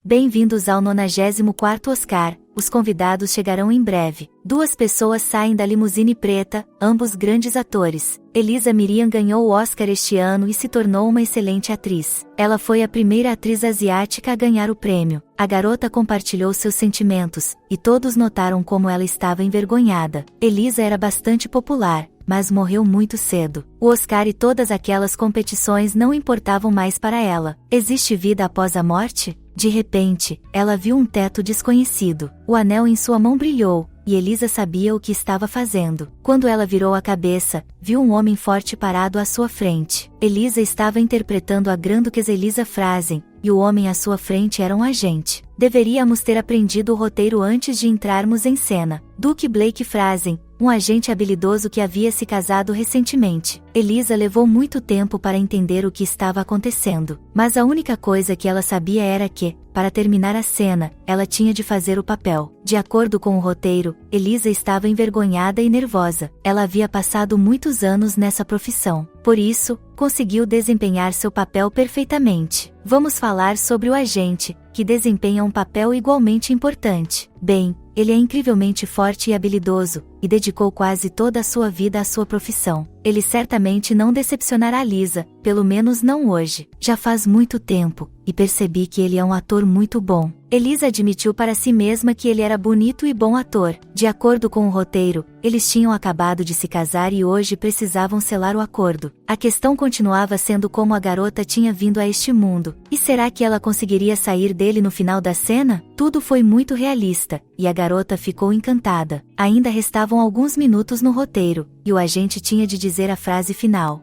Bem-vindos ao 94º Oscar, os convidados chegarão em breve. Duas pessoas saem da limusine preta, ambos grandes atores. Elisa Miriam ganhou o Oscar este ano e se tornou uma excelente atriz. Ela foi a primeira atriz asiática a ganhar o prêmio. A garota compartilhou seus sentimentos, e todos notaram como ela estava envergonhada. Elisa era bastante popular, mas morreu muito cedo. O Oscar e todas aquelas competições não importavam mais para ela. Existe vida após a morte? De repente, ela viu um teto desconhecido. O anel em sua mão brilhou, e Elisa sabia o que estava fazendo. Quando ela virou a cabeça, viu um homem forte parado à sua frente. Elisa estava interpretando a Grã-Duquesa Elisa Frazen, e o homem à sua frente era um agente. Deveríamos ter aprendido o roteiro antes de entrarmos em cena. Duque Blake Frazen, um agente habilidoso que havia se casado recentemente. Elisa levou muito tempo para entender o que estava acontecendo, mas a única coisa que ela sabia era que, para terminar a cena, ela tinha de fazer o papel. De acordo com o roteiro, Elisa estava envergonhada e nervosa. Ela havia passado muitos anos nessa profissão. Por isso, conseguiu desempenhar seu papel perfeitamente. Vamos falar sobre o agente, que desempenha um papel igualmente importante. Bem, ele é incrivelmente forte e habilidoso, e dedicou quase toda a sua vida à sua profissão. Ele certamente não decepcionará Lisa, pelo menos não hoje. Já faz muito tempo, e percebi que ele é um ator muito bom. Elisa admitiu para si mesma que ele era bonito e bom ator. De acordo com o roteiro, eles tinham acabado de se casar e hoje precisavam selar o acordo. A questão continuava sendo como a garota tinha vindo a este mundo. E será que ela conseguiria sair dele no final da cena? Tudo foi muito realista, e a garota ficou encantada. Ainda restavam alguns minutos no roteiro, e o agente tinha de dizer a frase final.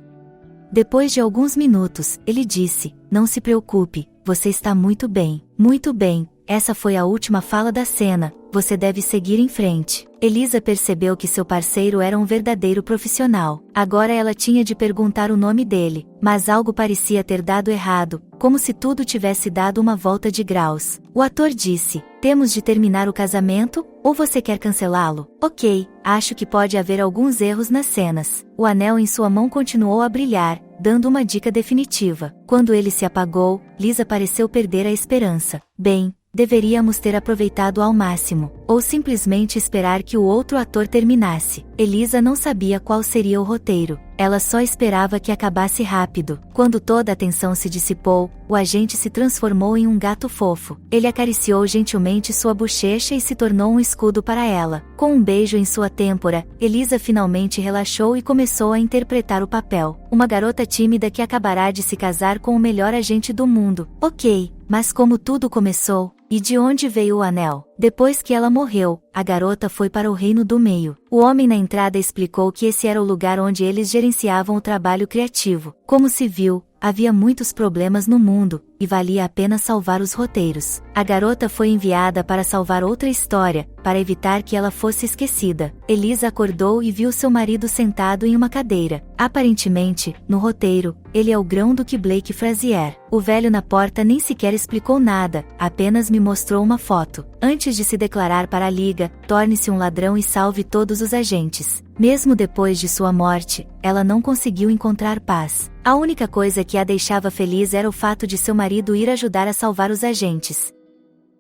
Depois de alguns minutos, ele disse: "Não se preocupe, você está muito bem." Muito bem, essa foi a última fala da cena, você deve seguir em frente. Elisa percebeu que seu parceiro era um verdadeiro profissional. Agora ela tinha de perguntar o nome dele, mas algo parecia ter dado errado, como se tudo tivesse dado uma volta de graus. O ator disse: "Temos de terminar o casamento, ou você quer cancelá-lo?" "Ok, acho que pode haver alguns erros nas cenas." O anel em sua mão continuou a brilhar, dando uma dica definitiva. Quando ele se apagou, Lisa pareceu perder a esperança. Bem, deveríamos ter aproveitado ao máximo, ou simplesmente esperar que o outro ator terminasse. Elisa não sabia qual seria o roteiro. Ela só esperava que acabasse rápido. Quando toda a tensão se dissipou, o agente se transformou em um gato fofo. Ele acariciou gentilmente sua bochecha e se tornou um escudo para ela. Com um beijo em sua têmpora, Elisa finalmente relaxou e começou a interpretar o papel. Uma garota tímida que acabará de se casar com o melhor agente do mundo. Ok, mas como tudo começou? E de onde veio o anel? Depois que ela morreu, a garota foi para o Reino do Meio. O homem na entrada explicou que esse era o lugar onde eles gerenciavam o trabalho criativo. Como se viu, havia muitos problemas no mundo, e valia a pena salvar os roteiros. A garota foi enviada para salvar outra história, para evitar que ela fosse esquecida. Elisa acordou e viu seu marido sentado em uma cadeira. Aparentemente, no roteiro, ele é o Grão-Duque Blake Frazier. O velho na porta nem sequer explicou nada, apenas me mostrou uma foto. Antes de se declarar para a Liga, torne-se um ladrão e salve todos os agentes. Mesmo depois de sua morte, ela não conseguiu encontrar paz. A única coisa que a deixava feliz era o fato de seu marido ir ajudar a salvar os agentes.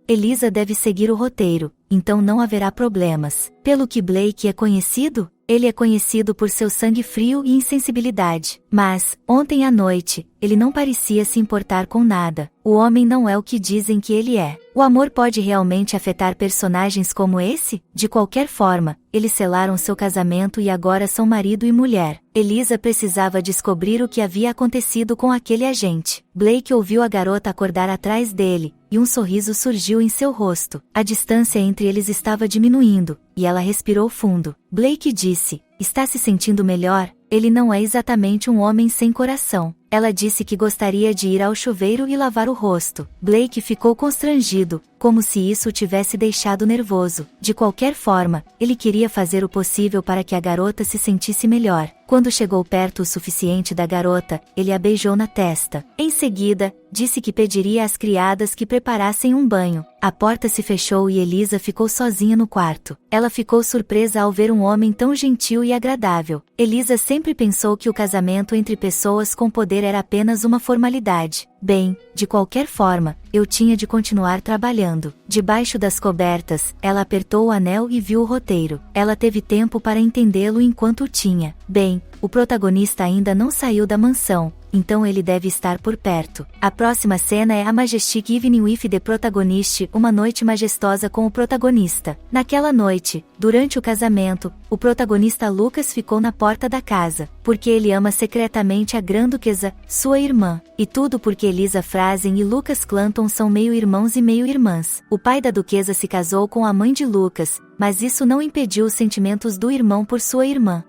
Elisa deve seguir o roteiro, então não haverá problemas. Pelo que Blake é conhecido? Ele é conhecido por seu sangue frio e insensibilidade. Mas, ontem à noite, ele não parecia se importar com nada. O homem não é o que dizem que ele é. O amor pode realmente afetar personagens como esse? De qualquer forma, eles selaram seu casamento e agora são marido e mulher. Elisa precisava descobrir o que havia acontecido com aquele agente. Blake ouviu a garota acordar atrás dele, e um sorriso surgiu em seu rosto. A distância entre eles estava diminuindo, e ela respirou fundo. Blake disse: "Está se sentindo melhor?" Ele não é exatamente um homem sem coração. Ela disse que gostaria de ir ao chuveiro e lavar o rosto. Blake ficou constrangido, como se isso o tivesse deixado nervoso. De qualquer forma, ele queria fazer o possível para que a garota se sentisse melhor. Quando chegou perto o suficiente da garota, ele a beijou na testa. Em seguida, disse que pediria às criadas que preparassem um banho. A porta se fechou e Elisa ficou sozinha no quarto. Ela ficou surpresa ao ver um homem tão gentil e agradável. Elisa sempre pensou que o casamento entre pessoas com poder morrer era apenas uma formalidade. Bem, de qualquer forma, eu tinha de continuar trabalhando. Debaixo das cobertas, ela apertou o anel e viu o roteiro. Ela teve tempo para entendê-lo enquanto o tinha. Bem, o protagonista ainda não saiu da mansão, então ele deve estar por perto. A próxima cena é A Majestic Evening with the Protagonist, uma noite majestosa com o protagonista. Naquela noite, durante o casamento, o protagonista Lucas ficou na porta da casa, porque ele ama secretamente a Grã-Duquesa, sua irmã. E tudo porque Elisa Frazen e Lucas Clanton são meio-irmãos e meio-irmãs. O pai da duquesa se casou com a mãe de Lucas, mas isso não impediu os sentimentos do irmão por sua irmã.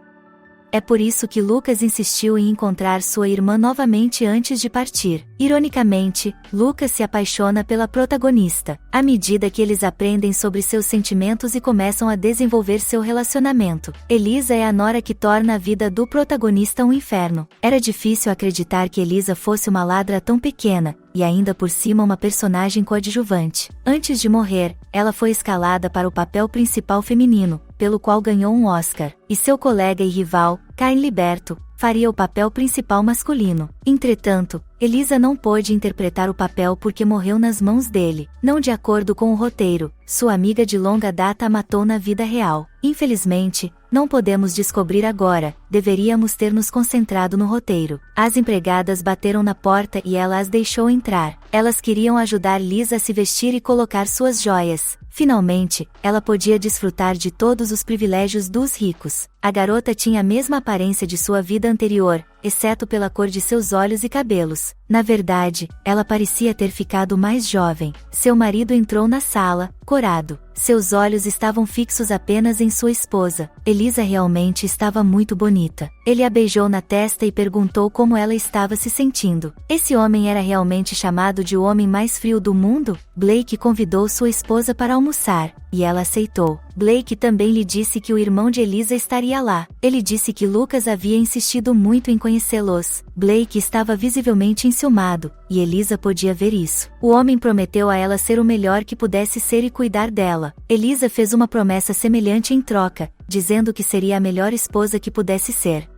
É por isso que Lucas insistiu em encontrar sua irmã novamente antes de partir. Ironicamente, Lucas se apaixona pela protagonista. À medida que eles aprendem sobre seus sentimentos e começam a desenvolver seu relacionamento, Elisa é a nora que torna a vida do protagonista um inferno. Era difícil acreditar que Elisa fosse uma ladra tão pequena, e ainda por cima uma personagem coadjuvante. Antes de morrer, ela foi escalada para o papel principal feminino, pelo qual ganhou um Oscar, e seu colega e rival, Kyle Liberto, faria o papel principal masculino. Entretanto, Elisa não pôde interpretar o papel porque morreu nas mãos dele. Não de acordo com o roteiro, sua amiga de longa data a matou na vida real. Infelizmente, não podemos descobrir agora, deveríamos ter nos concentrado no roteiro. As empregadas bateram na porta e ela as deixou entrar. Elas queriam ajudar Lisa a se vestir e colocar suas joias. Finalmente, ela podia desfrutar de todos os privilégios dos ricos. A garota tinha a mesma aparência de sua vida anterior, exceto pela cor de seus olhos e cabelos. Na verdade, ela parecia ter ficado mais jovem. Seu marido entrou na sala, corado. Seus olhos estavam fixos apenas em sua esposa. Elisa realmente estava muito bonita. Ele a beijou na testa e perguntou como ela estava se sentindo. Esse homem era realmente chamado de o homem mais frio do mundo? Blake convidou sua esposa para almoçar, e ela aceitou. Blake também lhe disse que o irmão de Elisa estaria lá. Ele disse que Lucas havia insistido muito em conhecê-los. Blake estava visivelmente enciumado, e Elisa podia ver isso. O homem prometeu a ela ser o melhor que pudesse ser e cuidar dela. Elisa fez uma promessa semelhante em troca, dizendo que seria a melhor esposa que pudesse ser.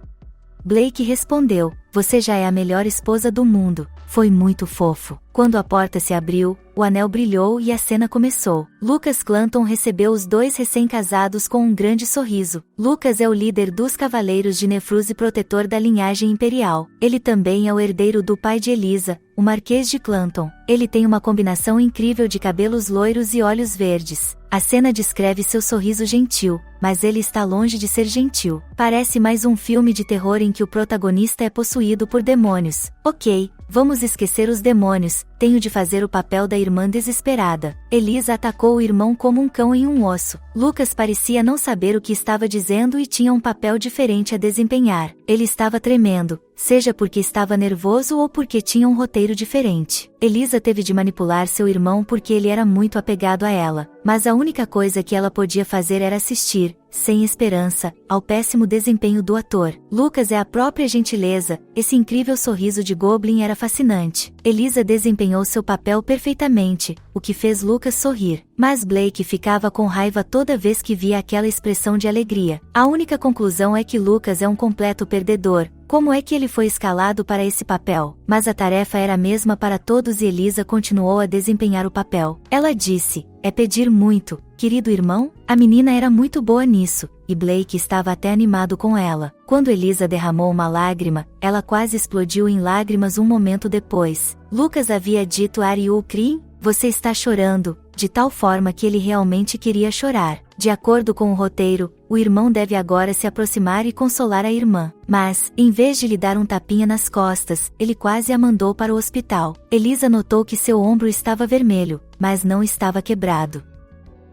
Blake respondeu: "Você já é a melhor esposa do mundo." Foi muito fofo. Quando a porta se abriu, o anel brilhou e a cena começou. Lucas Clanton recebeu os dois recém-casados com um grande sorriso. Lucas é o líder dos Cavaleiros de Nefruz e protetor da linhagem imperial. Ele também é o herdeiro do pai de Elisa, o Marquês de Clanton. Ele tem uma combinação incrível de cabelos loiros e olhos verdes. A cena descreve seu sorriso gentil, mas ele está longe de ser gentil. Parece mais um filme de terror em que o protagonista é possuído por demônios. Ok, vamos esquecer os demônios, tenho de fazer o papel da irmã desesperada. Elisa atacou o irmão como um cão em um osso. Lucas parecia não saber o que estava dizendo e tinha um papel diferente a desempenhar. Ele estava tremendo, seja porque estava nervoso ou porque tinha um roteiro diferente. Elisa teve de manipular seu irmão porque ele era muito apegado a ela, mas a única coisa que ela podia fazer era assistir, sem esperança, ao péssimo desempenho do ator. Lucas é a própria gentileza, esse incrível sorriso de Goblin era fascinante. Elisa desempenhou seu papel perfeitamente, o que fez Lucas sorrir. Mas Blake ficava com raiva toda vez que via aquela expressão de alegria. A única conclusão é que Lucas é um completo perdedor. Como é que ele foi escalado para esse papel? Mas a tarefa era a mesma para todos e Elisa continuou a desempenhar o papel. Ela disse: "É pedir muito, querido irmão?" A menina era muito boa nisso, e Blake estava até animado com ela. Quando Elisa derramou uma lágrima, ela quase explodiu em lágrimas um momento depois. Lucas havia dito a Are you crying? Você está chorando, de tal forma que ele realmente queria chorar. De acordo com o roteiro, o irmão deve agora se aproximar e consolar a irmã. Mas, em vez de lhe dar um tapinha nas costas, ele quase a mandou para o hospital. Elisa notou que seu ombro estava vermelho, mas não estava quebrado.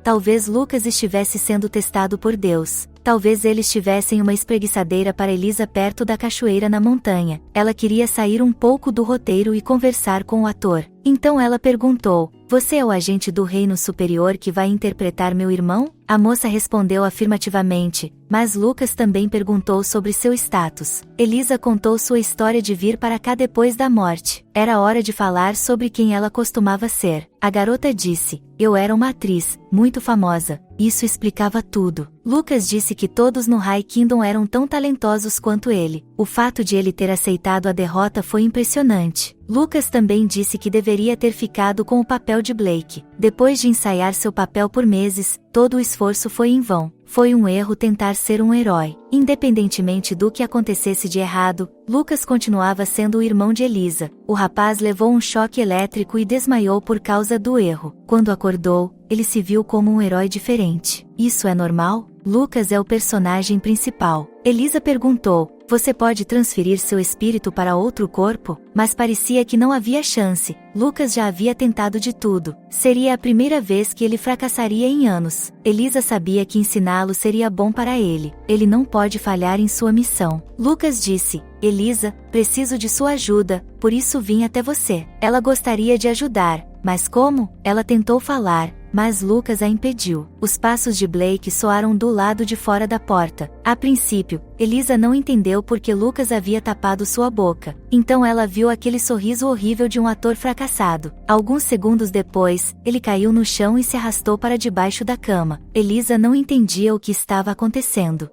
Talvez Lucas estivesse sendo testado por Deus. Talvez eles tivessem uma espreguiçadeira para Elisa perto da cachoeira na montanha. Ela queria sair um pouco do roteiro e conversar com o ator. Então ela perguntou: "Você é o agente do reino superior que vai interpretar meu irmão?" A moça respondeu afirmativamente, mas Lucas também perguntou sobre seu status. Elisa contou sua história de vir para cá depois da morte. Era hora de falar sobre quem ela costumava ser. A garota disse, eu era uma atriz, muito famosa. Isso explicava tudo. Lucas disse que todos no High Kingdom eram tão talentosos quanto ele. O fato de ele ter aceitado a derrota foi impressionante. Lucas também disse que deveria ter ficado com o papel de Blake. Depois de ensaiar seu papel por meses, todo o esforço foi em vão. Foi um erro tentar ser um herói. Independentemente do que acontecesse de errado, Lucas continuava sendo o irmão de Elisa. O rapaz levou um choque elétrico e desmaiou por causa do erro. Quando acordou, ele se viu como um herói diferente. Isso é normal? Lucas é o personagem principal. Elisa perguntou, você pode transferir seu espírito para outro corpo? Mas parecia que não havia chance. Lucas já havia tentado de tudo. Seria a primeira vez que ele fracassaria em anos. Elisa sabia que ensiná-lo seria bom para ele. Ele não pode falhar em sua missão. Lucas disse, Elisa, preciso de sua ajuda, por isso vim até você. Ela gostaria de ajudar, mas como? Ela tentou falar, mas Lucas a impediu. Os passos de Blake soaram do lado de fora da porta. A princípio, Elisa não entendeu porque Lucas havia tapado sua boca. Então ela viu aquele sorriso horrível de um ator fracassado. Alguns segundos depois, ele caiu no chão e se arrastou para debaixo da cama. Elisa não entendia o que estava acontecendo.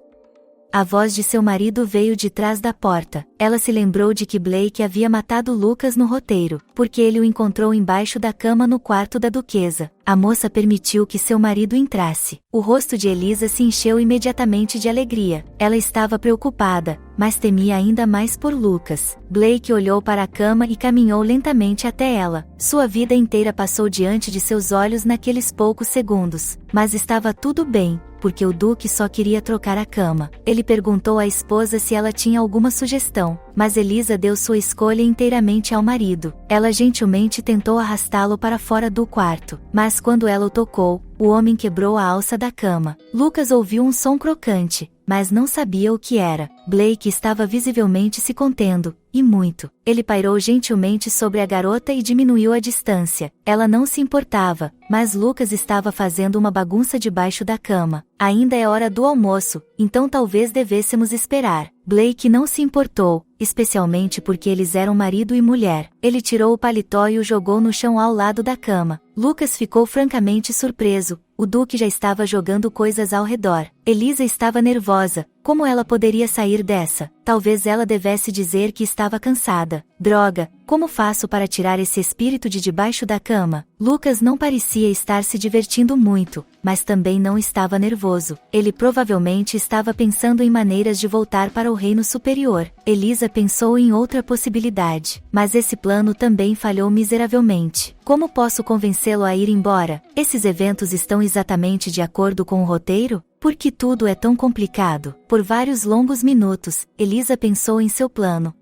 A voz de seu marido veio de trás da porta. Ela se lembrou de que Blake havia matado Lucas no roteiro, porque ele o encontrou embaixo da cama no quarto da duquesa. A moça permitiu que seu marido entrasse. O rosto de Elisa se encheu imediatamente de alegria. Ela estava preocupada, mas temia ainda mais por Lucas. Blake olhou para a cama e caminhou lentamente até ela. Sua vida inteira passou diante de seus olhos naqueles poucos segundos. Mas estava tudo bem, porque o duque só queria trocar a cama. Ele perguntou à esposa se ela tinha alguma sugestão, mas Elisa deu sua escolha inteiramente ao marido. Ela gentilmente tentou arrastá-lo para fora do quarto, mas quando ela o tocou, o homem quebrou a alça da cama. Lucas ouviu um som crocante, mas não sabia o que era. Blake estava visivelmente se contendo, e muito. Ele pairou gentilmente sobre a garota e diminuiu a distância. Ela não se importava, mas Lucas estava fazendo uma bagunça debaixo da cama. Ainda é hora do almoço, então talvez devêssemos esperar. Blake não se importou, especialmente porque eles eram marido e mulher. Ele tirou o paletó e o jogou no chão ao lado da cama. Lucas ficou francamente surpreso. O duque já estava jogando coisas ao redor. Elisa estava nervosa. Como ela poderia sair dessa? Talvez ela devesse dizer que estava cansada. Droga, como faço para tirar esse espírito de debaixo da cama? Lucas não parecia estar se divertindo muito, mas também não estava nervoso. Ele provavelmente estava pensando em maneiras de voltar para o reino superior. Elisa pensou em outra possibilidade, mas esse plano também falhou miseravelmente. Como posso convencê-lo a ir embora? Esses eventos estão exatamente de acordo com o roteiro? Por que tudo é tão complicado? Por vários longos minutos, Elisa pensou em seu plano.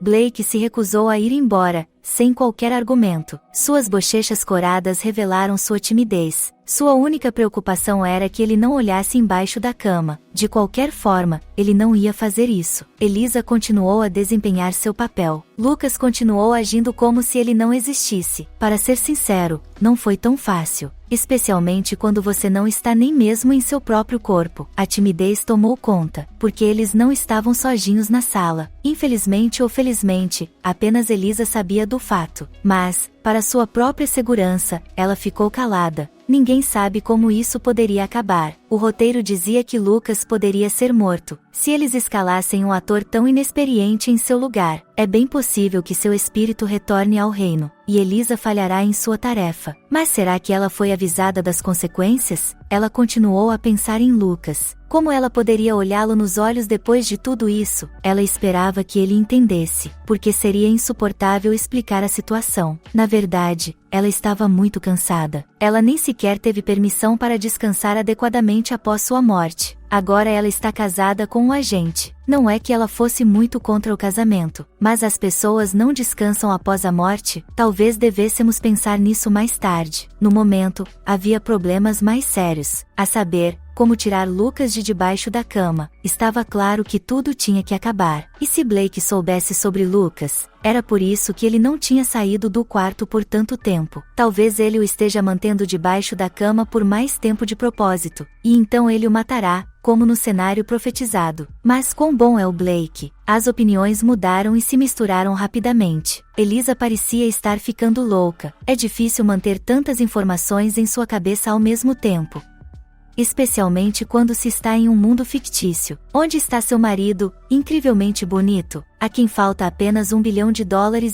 Blake se recusou a ir embora, sem qualquer argumento. Suas bochechas coradas revelaram sua timidez. Sua única preocupação era que ele não olhasse embaixo da cama. De qualquer forma, ele não ia fazer isso. Elisa continuou a desempenhar seu papel. Lucas continuou agindo como se ele não existisse. Para ser sincero, não foi tão fácil. Especialmente quando você não está nem mesmo em seu próprio corpo. A timidez tomou conta, porque eles não estavam sozinhos na sala. Infelizmente ou felizmente, apenas Elisa sabia do fato. Mas, para sua própria segurança, ela ficou calada. Ninguém sabe como isso poderia acabar. O roteiro dizia que Lucas poderia ser morto, se eles escalassem um ator tão inexperiente em seu lugar. É bem possível que seu espírito retorne ao reino, e Elisa falhará em sua tarefa. Mas será que ela foi avisada das consequências? Ela continuou a pensar em Lucas. Como ela poderia olhá-lo nos olhos depois de tudo isso? Ela esperava que ele entendesse, porque seria insuportável explicar a situação. Na verdade, ela estava muito cansada. Ela nem sequer teve permissão para descansar adequadamente após sua morte. Agora ela está casada com um agente. Não é que ela fosse muito contra o casamento, mas as pessoas não descansam após a morte. Talvez devêssemos pensar nisso mais tarde. No momento, havia problemas mais sérios, a saber, como tirar Lucas de debaixo da cama. Estava claro que tudo tinha que acabar. E se Blake soubesse sobre Lucas? Era por isso que ele não tinha saído do quarto por tanto tempo. Talvez ele o esteja mantendo debaixo da cama por mais tempo de propósito, e então ele o matará, como no cenário profetizado. Mas quão bom é o Blake? As opiniões mudaram e se misturaram rapidamente. Elisa parecia estar ficando louca. É difícil manter tantas informações em sua cabeça ao mesmo tempo, especialmente quando se está em um mundo fictício. Onde está seu marido, incrivelmente bonito, a quem falta apenas $1 bilhão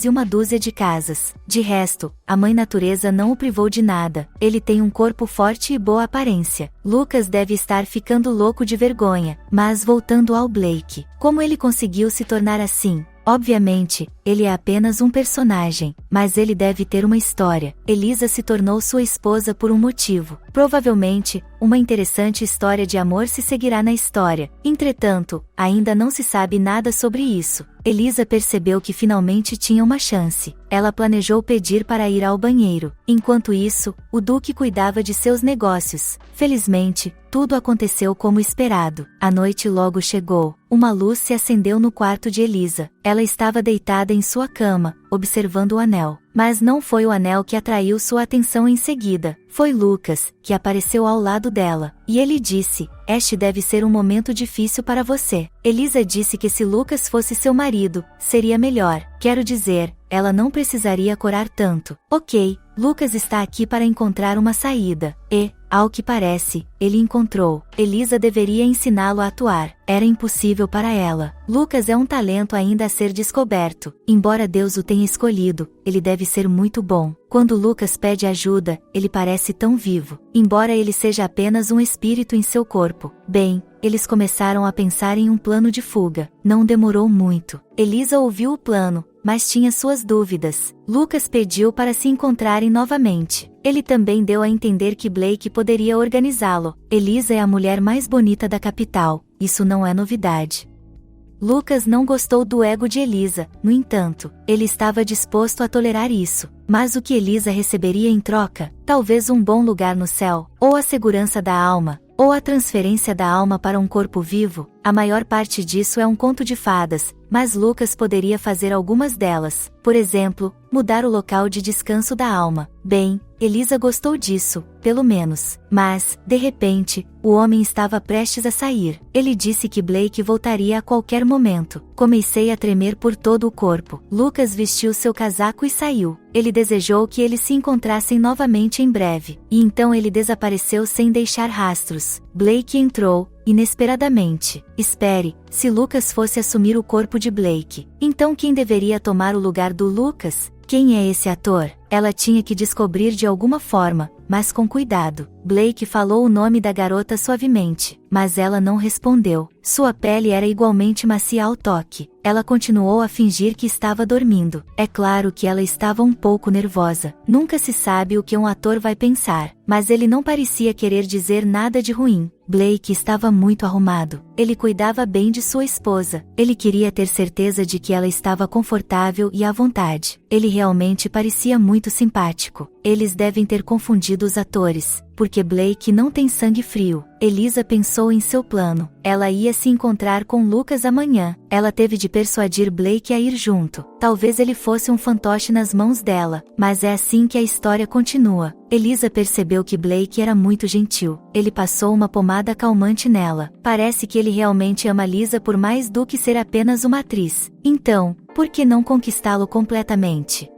e uma dúzia de casas? De resto, a mãe natureza não o privou de nada. Ele tem um corpo forte e boa aparência. Lucas deve estar ficando louco de vergonha. Mas voltando ao Blake, como ele conseguiu se tornar assim? Obviamente, ele é apenas um personagem, mas ele deve ter uma história. Elisa se tornou sua esposa por um motivo. Provavelmente, uma interessante história de amor se seguirá na história. Entretanto, ainda não se sabe nada sobre isso. Elisa percebeu que finalmente tinha uma chance. Ela planejou pedir para ir ao banheiro. Enquanto isso, o Duque cuidava de seus negócios. Felizmente, tudo aconteceu como esperado. A noite logo chegou. Uma luz se acendeu no quarto de Elisa. Ela estava deitada em sua cama, observando o anel. Mas não foi o anel que atraiu sua atenção em seguida. Foi Lucas, que apareceu ao lado dela. E ele disse: "Este deve ser um momento difícil para você." Elisa disse que se Lucas fosse seu marido, seria melhor. Quero dizer, ela não precisaria corar tanto. Ok, Lucas está aqui para encontrar uma saída. E, ao que parece, ele encontrou. Elisa deveria ensiná-lo a atuar. Era impossível para ela. Lucas é um talento ainda a ser descoberto. Embora Deus o tenha escolhido, ele deve ser muito bom. Quando Lucas pede ajuda, ele parece tão vivo. Embora ele seja apenas um espírito em seu corpo. Bem, eles começaram a pensar em um plano de fuga. Não demorou muito. Elisa ouviu o plano, mas tinha suas dúvidas. Lucas pediu para se encontrarem novamente. Ele também deu a entender que Blake poderia organizá-lo. Elisa é a mulher mais bonita da capital. Isso não é novidade. Lucas não gostou do ego de Elisa, no entanto, ele estava disposto a tolerar isso. Mas o que Elisa receberia em troca? Talvez um bom lugar no céu, ou a segurança da alma, ou a transferência da alma para um corpo vivo. A maior parte disso é um conto de fadas, mas Lucas poderia fazer algumas delas. Por exemplo, mudar o local de descanso da alma. Bem, Elisa gostou disso, pelo menos. Mas, de repente, o homem estava prestes a sair. Ele disse que Blake voltaria a qualquer momento. Comecei a tremer por todo o corpo. Lucas vestiu seu casaco e saiu. Ele desejou que eles se encontrassem novamente em breve. E então ele desapareceu sem deixar rastros. Blake entrou, inesperadamente. Espere, se Lucas fosse assumir o corpo de Blake, então quem deveria tomar o lugar do Lucas? Quem é esse ator? Ela tinha que descobrir de alguma forma, mas com cuidado. Blake falou o nome da garota suavemente, mas ela não respondeu. Sua pele era igualmente macia ao toque. Ela continuou a fingir que estava dormindo. É claro que ela estava um pouco nervosa. Nunca se sabe o que um ator vai pensar, mas ele não parecia querer dizer nada de ruim. Blake estava muito arrumado. Ele cuidava bem de sua esposa. Ele queria ter certeza de que ela estava confortável e à vontade. Ele realmente parecia muito simpático. Eles devem ter confundido os atores, porque Blake não tem sangue frio. Elisa pensou em seu plano. Ela ia se encontrar com Lucas amanhã. Ela teve de persuadir Blake a ir junto. Talvez ele fosse um fantoche nas mãos dela, mas é assim que a história continua. Elisa percebeu que Blake era muito gentil. Ele passou uma pomada calmante nela. Parece que ele realmente ama Lisa por mais do que ser apenas uma atriz. Então, por que não conquistá-lo completamente?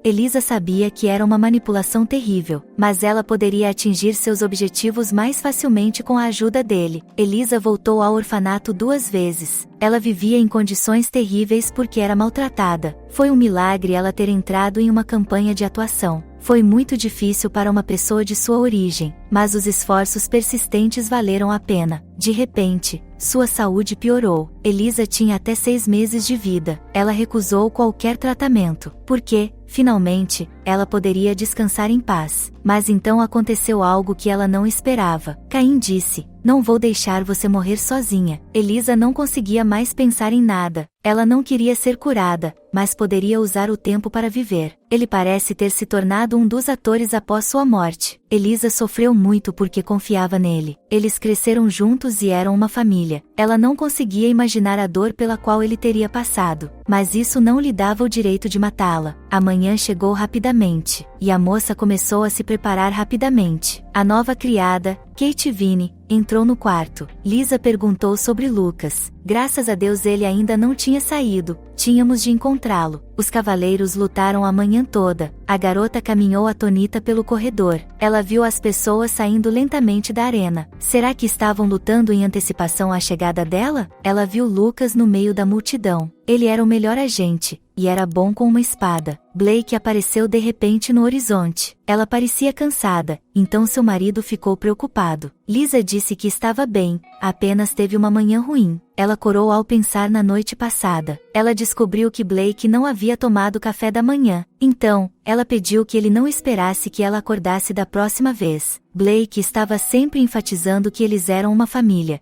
Elisa sabia que era uma manipulação terrível, mas ela poderia atingir seus objetivos mais facilmente com a ajuda dele. Elisa voltou ao orfanato 2 vezes. Ela vivia em condições terríveis porque era maltratada. Foi um milagre ela ter entrado em uma campanha de atuação. Foi muito difícil para uma pessoa de sua origem, mas os esforços persistentes valeram a pena. De repente, sua saúde piorou. Elisa tinha até 6 meses de vida. Ela recusou qualquer tratamento, porque, finalmente, ela poderia descansar em paz. Mas então aconteceu algo que ela não esperava. Caim disse: "Não vou deixar você morrer sozinha." Elisa não conseguia mais pensar em nada. Ela não queria ser curada, mas poderia usar o tempo para viver. Ele parece ter se tornado um dos atores após sua morte. Elisa sofreu muito porque confiava nele. Eles cresceram juntos e eram uma família. Ela não conseguia imaginar a dor pela qual ele teria passado, mas isso não lhe dava o direito de matá-la. A manhã chegou rapidamente, e a moça começou a se preparar rapidamente. A nova criada, Kate Vine, entrou no quarto. Lisa perguntou sobre Lucas. Graças a Deus ele ainda não tinha saído. Tínhamos de encontrá-lo. Os cavaleiros lutaram a manhã toda. A garota caminhou atonita pelo corredor. Ela viu as pessoas saindo lentamente da arena. Será que estavam lutando em antecipação à chegada dela? Ela viu Lucas no meio da multidão. Ele era o melhor agente, e era bom com uma espada. Blake apareceu de repente no horizonte. Ela parecia cansada, então seu marido ficou preocupado. Lisa disse que estava bem, apenas teve uma manhã ruim. Ela corou ao pensar na noite passada. Ela descobriu que Blake não havia tomado café da manhã. Então, ela pediu que ele não esperasse que ela acordasse da próxima vez. Blake estava sempre enfatizando que eles eram uma família.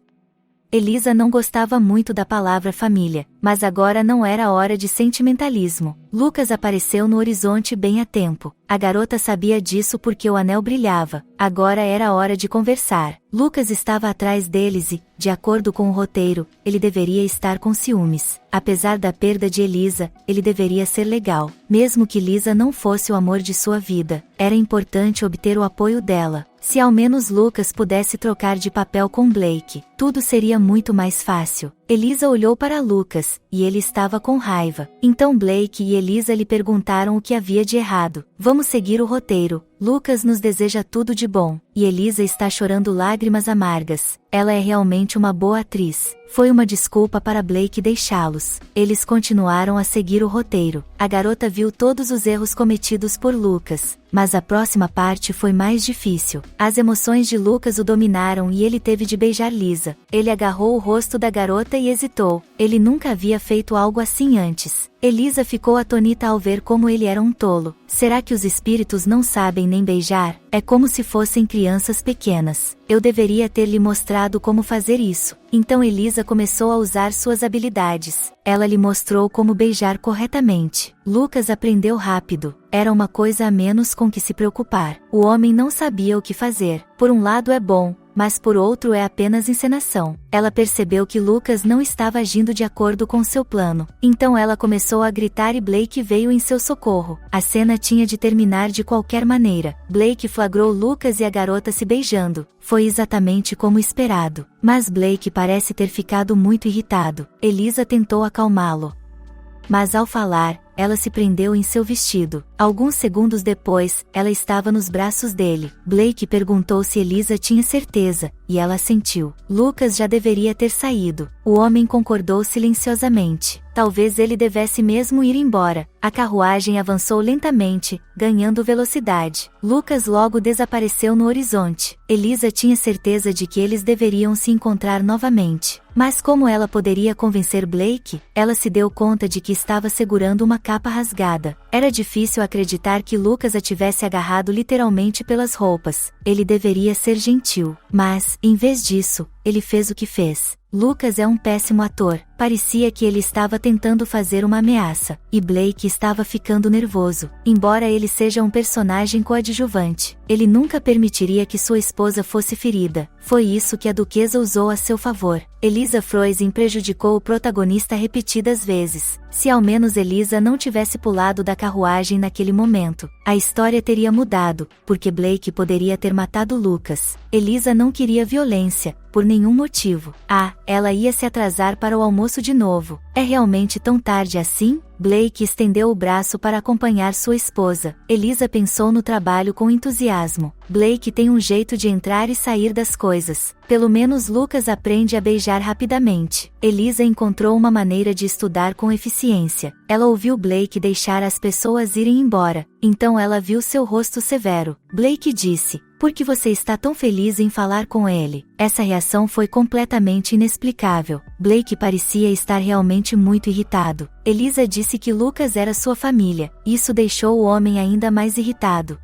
Elisa não gostava muito da palavra família, mas agora não era hora de sentimentalismo. Lucas apareceu no horizonte bem a tempo. A garota sabia disso porque o anel brilhava. Agora era hora de conversar. Lucas estava atrás deles e, de acordo com o roteiro, ele deveria estar com ciúmes. Apesar da perda de Elisa, ele deveria ser legal. Mesmo que Lisa não fosse o amor de sua vida, era importante obter o apoio dela. Se ao menos Lucas pudesse trocar de papel com Blake, tudo seria muito mais fácil. Elisa olhou para Lucas, e ele estava com raiva. Então Blake e Elisa lhe perguntaram o que havia de errado. Vamos seguir o roteiro. Lucas nos deseja tudo de bom, e Elisa está chorando lágrimas amargas. Ela é realmente uma boa atriz. Foi uma desculpa para Blake deixá-los. Eles continuaram a seguir o roteiro. A garota viu todos os erros cometidos por Lucas, mas a próxima parte foi mais difícil. As emoções de Lucas o dominaram e ele teve de beijar Lisa. Ele agarrou o rosto da garota e hesitou. Ele nunca havia feito algo assim antes. Elisa ficou atonita ao ver como ele era um tolo. Será que os espíritos não sabem nem beijar? É como se fossem crianças pequenas. Eu deveria ter lhe mostrado como fazer isso. Então Elisa começou a usar suas habilidades. Ela lhe mostrou como beijar corretamente. Lucas aprendeu rápido. Era uma coisa a menos com que se preocupar. O homem não sabia o que fazer. Por um lado é bom, mas por outro é apenas encenação. Ela percebeu que Lucas não estava agindo de acordo com seu plano. Então ela começou a gritar e Blake veio em seu socorro. A cena tinha de terminar de qualquer maneira. Blake flagrou Lucas e a garota se beijando. Foi exatamente como esperado. Mas Blake parece ter ficado muito irritado. Elisa tentou acalmá-lo. Mas ao falar, ela se prendeu em seu vestido. Alguns segundos depois, ela estava nos braços dele. Blake perguntou se Elisa tinha certeza, e ela assentiu. Lucas já deveria ter saído. O homem concordou silenciosamente. Talvez ele devesse mesmo ir embora. A carruagem avançou lentamente, ganhando velocidade. Lucas logo desapareceu no horizonte. Elisa tinha certeza de que eles deveriam se encontrar novamente. Mas como ela poderia convencer Blake? Ela se deu conta de que estava segurando uma capa rasgada. Era difícil acreditar que Lucas a tivesse agarrado literalmente pelas roupas. Ele deveria ser gentil. Mas, em vez disso, ele fez o que fez. Lucas é um péssimo ator. Parecia que ele estava tentando fazer uma ameaça, e Blake estava ficando nervoso. Embora ele seja um personagem coadjuvante, ele nunca permitiria que sua esposa fosse ferida. Foi isso que a duquesa usou a seu favor. Elisa Froesen prejudicou o protagonista repetidas vezes. Se ao menos Elisa não tivesse pulado da carruagem naquele momento, a história teria mudado, porque Blake poderia ter matado Lucas. Elisa não queria violência, por nenhum motivo. Ela ia se atrasar para o almoço de novo. É realmente tão tarde assim? Blake estendeu o braço para acompanhar sua esposa. Elisa pensou no trabalho com entusiasmo. Blake tem um jeito de entrar e sair das coisas. Pelo menos Lucas aprende a beijar rapidamente. Elisa encontrou uma maneira de estudar com eficiência. Ela ouviu Blake deixar as pessoas irem embora. Então ela viu seu rosto severo. Blake disse: "Por que você está tão feliz em falar com ele?" Essa reação foi completamente inexplicável. Blake parecia estar realmente muito irritado. Elisa disse que Lucas era sua família. Isso deixou o homem ainda mais irritado.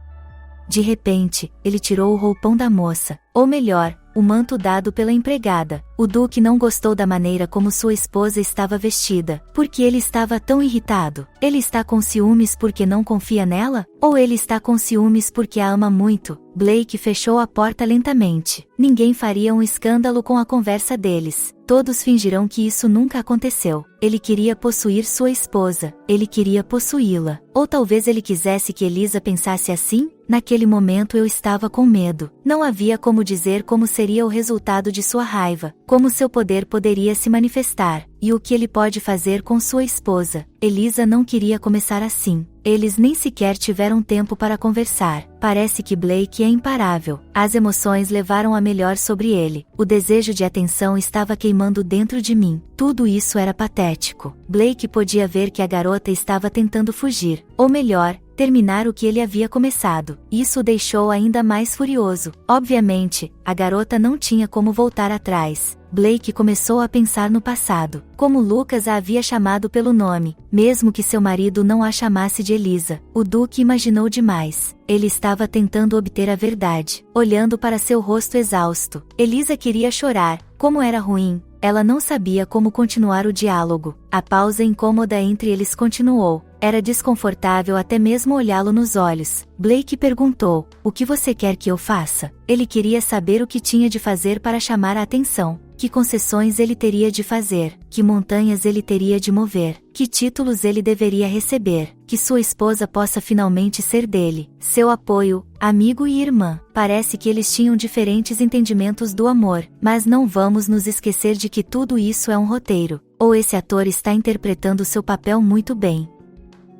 De repente, ele tirou o roupão da moça, ou melhor, o manto dado pela empregada. O duque não gostou da maneira como sua esposa estava vestida. Por que ele estava tão irritado? Ele está com ciúmes porque não confia nela? Ou ele está com ciúmes porque a ama muito? Blake fechou a porta lentamente. Ninguém faria um escândalo com a conversa deles. Todos fingirão que isso nunca aconteceu. Ele queria possuir sua esposa. Ele queria possuí-la. Ou talvez ele quisesse que Elisa pensasse assim? Naquele momento eu estava com medo. Não havia como dizer como seria o resultado de sua raiva, como seu poder poderia se manifestar, e o que ele pode fazer com sua esposa. Elisa não queria começar assim. Eles nem sequer tiveram tempo para conversar. Parece que Blake é imparável. As emoções levaram a melhor sobre ele. O desejo de atenção estava queimando dentro de mim. Tudo isso era patético. Blake podia ver que a garota estava tentando fugir. Ou melhor, terminar o que ele havia começado. Isso o deixou ainda mais furioso. Obviamente, a garota não tinha como voltar atrás. Blake começou a pensar no passado, como Lucas a havia chamado pelo nome, mesmo que seu marido não a chamasse de Elisa. O duque imaginou demais. Ele estava tentando obter a verdade, olhando para seu rosto exausto. Elisa queria chorar. Como era ruim. Ela não sabia como continuar o diálogo. A pausa incômoda entre eles continuou. Era desconfortável até mesmo olhá-lo nos olhos. Blake perguntou: "O que você quer que eu faça?" Ele queria saber o que tinha de fazer para chamar a atenção. Que concessões ele teria de fazer, que montanhas ele teria de mover, que títulos ele deveria receber, que sua esposa possa finalmente ser dele, seu apoio, amigo e irmã. Parece que eles tinham diferentes entendimentos do amor, mas não vamos nos esquecer de que tudo isso é um roteiro. Ou esse ator está interpretando seu papel muito bem,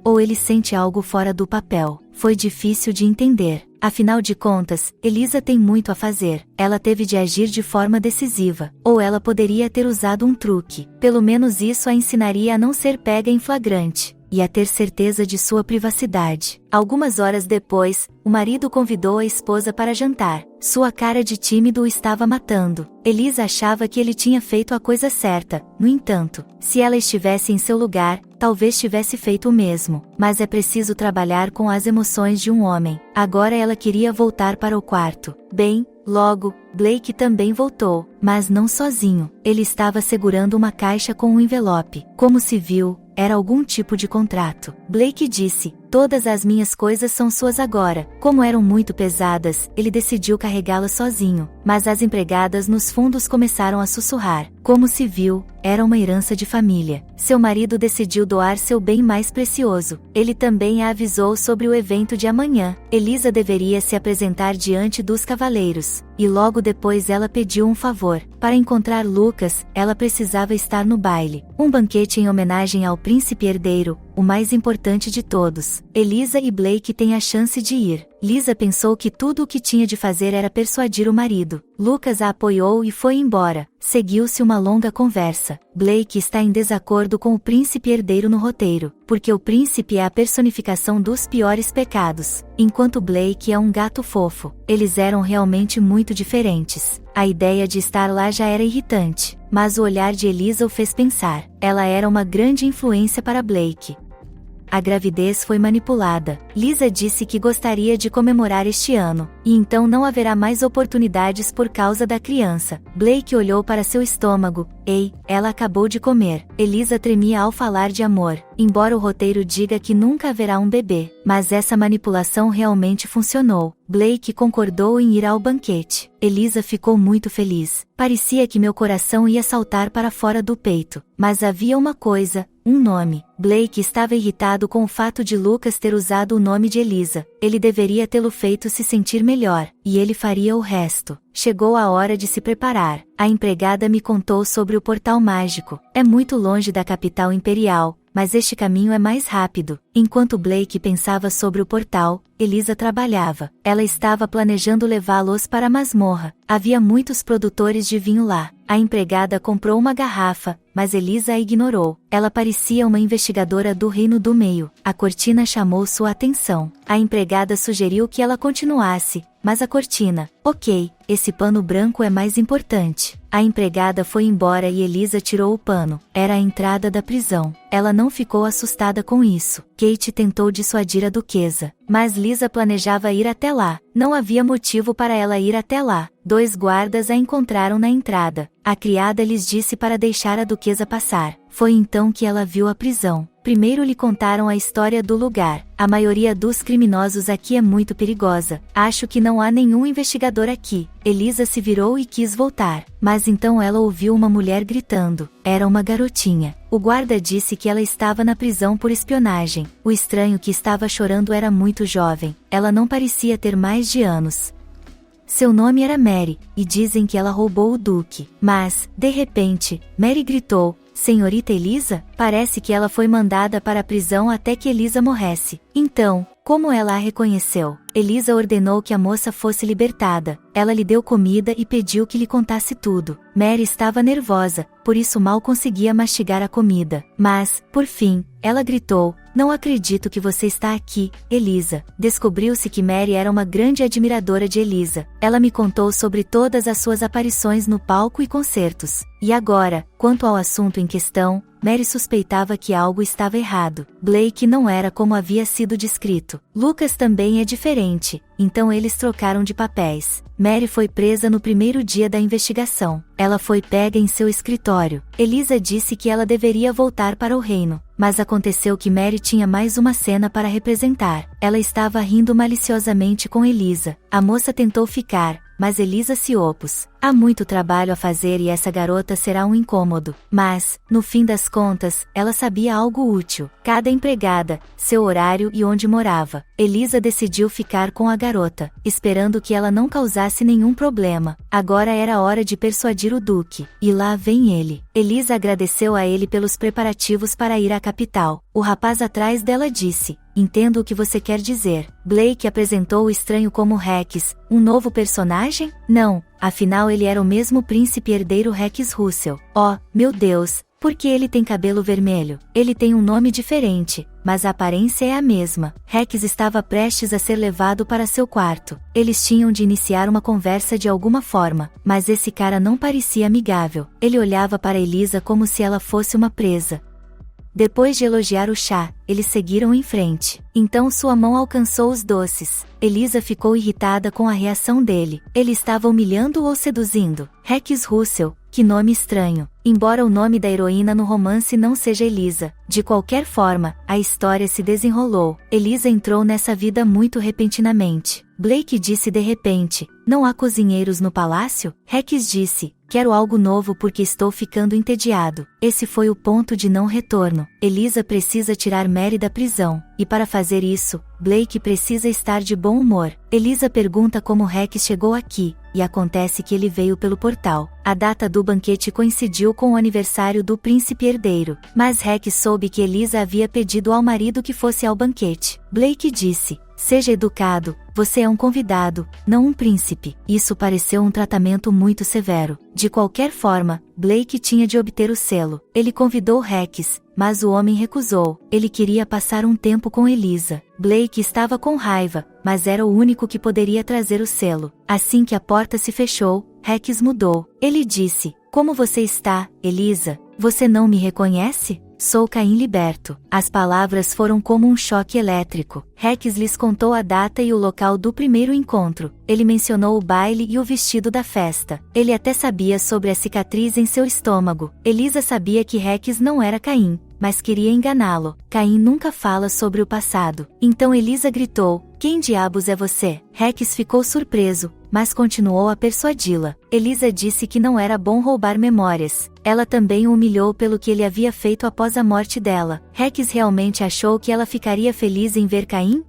ou ele sente algo fora do papel. Foi difícil de entender. Afinal de contas, Elisa tem muito a fazer. Ela teve de agir de forma decisiva. Ou ela poderia ter usado um truque. Pelo menos isso a ensinaria a não ser pega em flagrante, e a ter certeza de sua privacidade. Algumas horas depois, o marido convidou a esposa para jantar. Sua cara de tímido o estava matando. Elisa achava que ele tinha feito a coisa certa. No entanto, se ela estivesse em seu lugar, talvez tivesse feito o mesmo. Mas é preciso trabalhar com as emoções de um homem. Agora ela queria voltar para o quarto. Bem, logo, Blake também voltou, mas não sozinho. Ele estava segurando uma caixa com um envelope. Como se viu, era algum tipo de contrato. Blake disse: "Todas as minhas coisas são suas agora." Como eram muito pesadas, ele decidiu carregá-las sozinho, mas as empregadas nos fundos começaram a sussurrar. Como se viu, era uma herança de família. Seu marido decidiu doar seu bem mais precioso. Ele também a avisou sobre o evento de amanhã. Elisa deveria se apresentar diante dos cavaleiros, e logo depois ela pediu um favor. Para encontrar Lucas, ela precisava estar no baile. Um banquete em homenagem ao príncipe herdeiro, o mais importante de todos. Elisa e Blake têm a chance de ir. Lisa pensou que tudo o que tinha de fazer era persuadir o marido. Lucas a apoiou e foi embora. Seguiu-se uma longa conversa. Blake está em desacordo com o príncipe herdeiro no roteiro, porque o príncipe é a personificação dos piores pecados, enquanto Blake é um gato fofo. Eles eram realmente muito diferentes. A ideia de estar lá já era irritante, mas o olhar de Elisa o fez pensar. Ela era uma grande influência para Blake. A gravidez foi manipulada. Lisa disse que gostaria de comemorar este ano, e então não haverá mais oportunidades por causa da criança. Blake olhou para seu estômago. Ei, ela acabou de comer. Elisa tremia ao falar de amor, embora o roteiro diga que nunca haverá um bebê. Mas essa manipulação realmente funcionou. Blake concordou em ir ao banquete. Elisa ficou muito feliz. Parecia que meu coração ia saltar para fora do peito. Mas havia uma coisa, um nome. Blake estava irritado com o fato de Lucas ter usado o nome de Elisa. Ele deveria tê-lo feito se sentir melhor, e ele faria o resto. Chegou a hora de se preparar. A empregada me contou sobre o portal mágico. É muito longe da capital imperial, mas este caminho é mais rápido. Enquanto Blake pensava sobre o portal, Elisa trabalhava. Ela estava planejando levá-los para a masmorra. Havia muitos produtores de vinho lá. A empregada comprou uma garrafa, mas Elisa a ignorou. Ela parecia uma investigadora do Reino do Meio. A cortina chamou sua atenção. A empregada sugeriu que ela continuasse, mas a cortina. Ok, esse pano branco é mais importante. A empregada foi embora e Elisa tirou o pano. Era a entrada da prisão. Ela não ficou assustada com isso. Kate tentou dissuadir a duquesa, mas Lisa planejava ir até lá. Não havia motivo para ela ir até lá. 2 guardas a encontraram na entrada. A criada lhes disse para deixar a duquesa passar. Foi então que ela viu a prisão. Primeiro lhe contaram a história do lugar. A maioria dos criminosos aqui é muito perigosa. Acho que não há nenhum investigador aqui. Elisa se virou e quis voltar. Mas então ela ouviu uma mulher gritando. Era uma garotinha. O guarda disse que ela estava na prisão por espionagem. O estranho que estava chorando era muito jovem. Ela não parecia ter mais de anos. Seu nome era Mary, e dizem que ela roubou o duque. Mas, de repente, Mary gritou: Senhorita Elisa? Parece que ela foi mandada para a prisão até que Elisa morresse. Então, como ela a reconheceu? Elisa ordenou que a moça fosse libertada. Ela lhe deu comida e pediu que lhe contasse tudo. Mary estava nervosa, por isso mal conseguia mastigar a comida. Mas, por fim, ela gritou: Não acredito que você está aqui, Elisa. Descobriu-se que Mary era uma grande admiradora de Elisa. Ela me contou sobre todas as suas aparições no palco e concertos. E agora, quanto ao assunto em questão, Mary suspeitava que algo estava errado. Blake não era como havia sido descrito. Lucas também é diferente, então eles trocaram de papéis. Mary foi presa no primeiro dia da investigação. Ela foi pega em seu escritório. Elisa disse que ela deveria voltar para o reino. Mas aconteceu que Mary tinha mais uma cena para representar. Ela estava rindo maliciosamente com Elisa. A moça tentou ficar, mas Elisa se opôs. Há muito trabalho a fazer e essa garota será um incômodo. Mas, no fim das contas, ela sabia algo útil. Cada empregada, seu horário e onde morava. Elisa decidiu ficar com a garota, esperando que ela não causasse nenhum problema. Agora era hora de persuadir o duque. E lá vem ele. Elisa agradeceu a ele pelos preparativos para ir à capital. O rapaz atrás dela disse: Entendo o que você quer dizer. Blake apresentou o estranho como Rex, um novo personagem? Não, afinal ele era o mesmo príncipe herdeiro Rex Russell. Oh, meu Deus, por que ele tem cabelo vermelho? Ele tem um nome diferente, mas a aparência é a mesma. Rex estava prestes a ser levado para seu quarto. Eles tinham de iniciar uma conversa de alguma forma, mas esse cara não parecia amigável. Ele olhava para Elisa como se ela fosse uma presa. Depois de elogiar o chá, eles seguiram em frente. Então sua mão alcançou os doces. Elisa ficou irritada com a reação dele. Ele estava humilhando ou seduzindo? Rex Russell, que nome estranho. Embora o nome da heroína no romance não seja Elisa, de qualquer forma, a história se desenrolou. Elisa entrou nessa vida muito repentinamente. Blake disse de repente: Não há cozinheiros no palácio? Rex disse: Quero algo novo porque estou ficando entediado. Esse foi o ponto de não retorno. Elisa precisa tirar Mary da prisão, e para fazer isso, Blake precisa estar de bom humor. Elisa pergunta como Rex chegou aqui, e acontece que ele veio pelo portal. A data do banquete coincidiu com o aniversário do príncipe herdeiro, mas Rex soube que Elisa havia pedido ao marido que fosse ao banquete. Blake disse: Seja educado, você é um convidado, não um príncipe. Isso pareceu um tratamento muito severo. De qualquer forma, Blake tinha de obter o selo. Ele convidou Rex, mas o homem recusou. Ele queria passar um tempo com Elisa. Blake estava com raiva, mas era o único que poderia trazer o selo. Assim que a porta se fechou, Rex mudou. Ele disse: Como você está, Elisa? Você não me reconhece? Sou Caim liberto. As palavras foram como um choque elétrico. Rex lhes contou a data e o local do primeiro encontro. Ele mencionou o baile e o vestido da festa. Ele até sabia sobre a cicatriz em seu estômago. Elisa sabia que Rex não era Caim, mas queria enganá-lo. Caim nunca fala sobre o passado. Então Elisa gritou: Quem diabos é você? Rex ficou surpreso, mas continuou a persuadi-la. Elisa disse que não era bom roubar memórias. Ela também o humilhou pelo que ele havia feito após a morte dela. Rex realmente achou que ela ficaria feliz em ver Caim?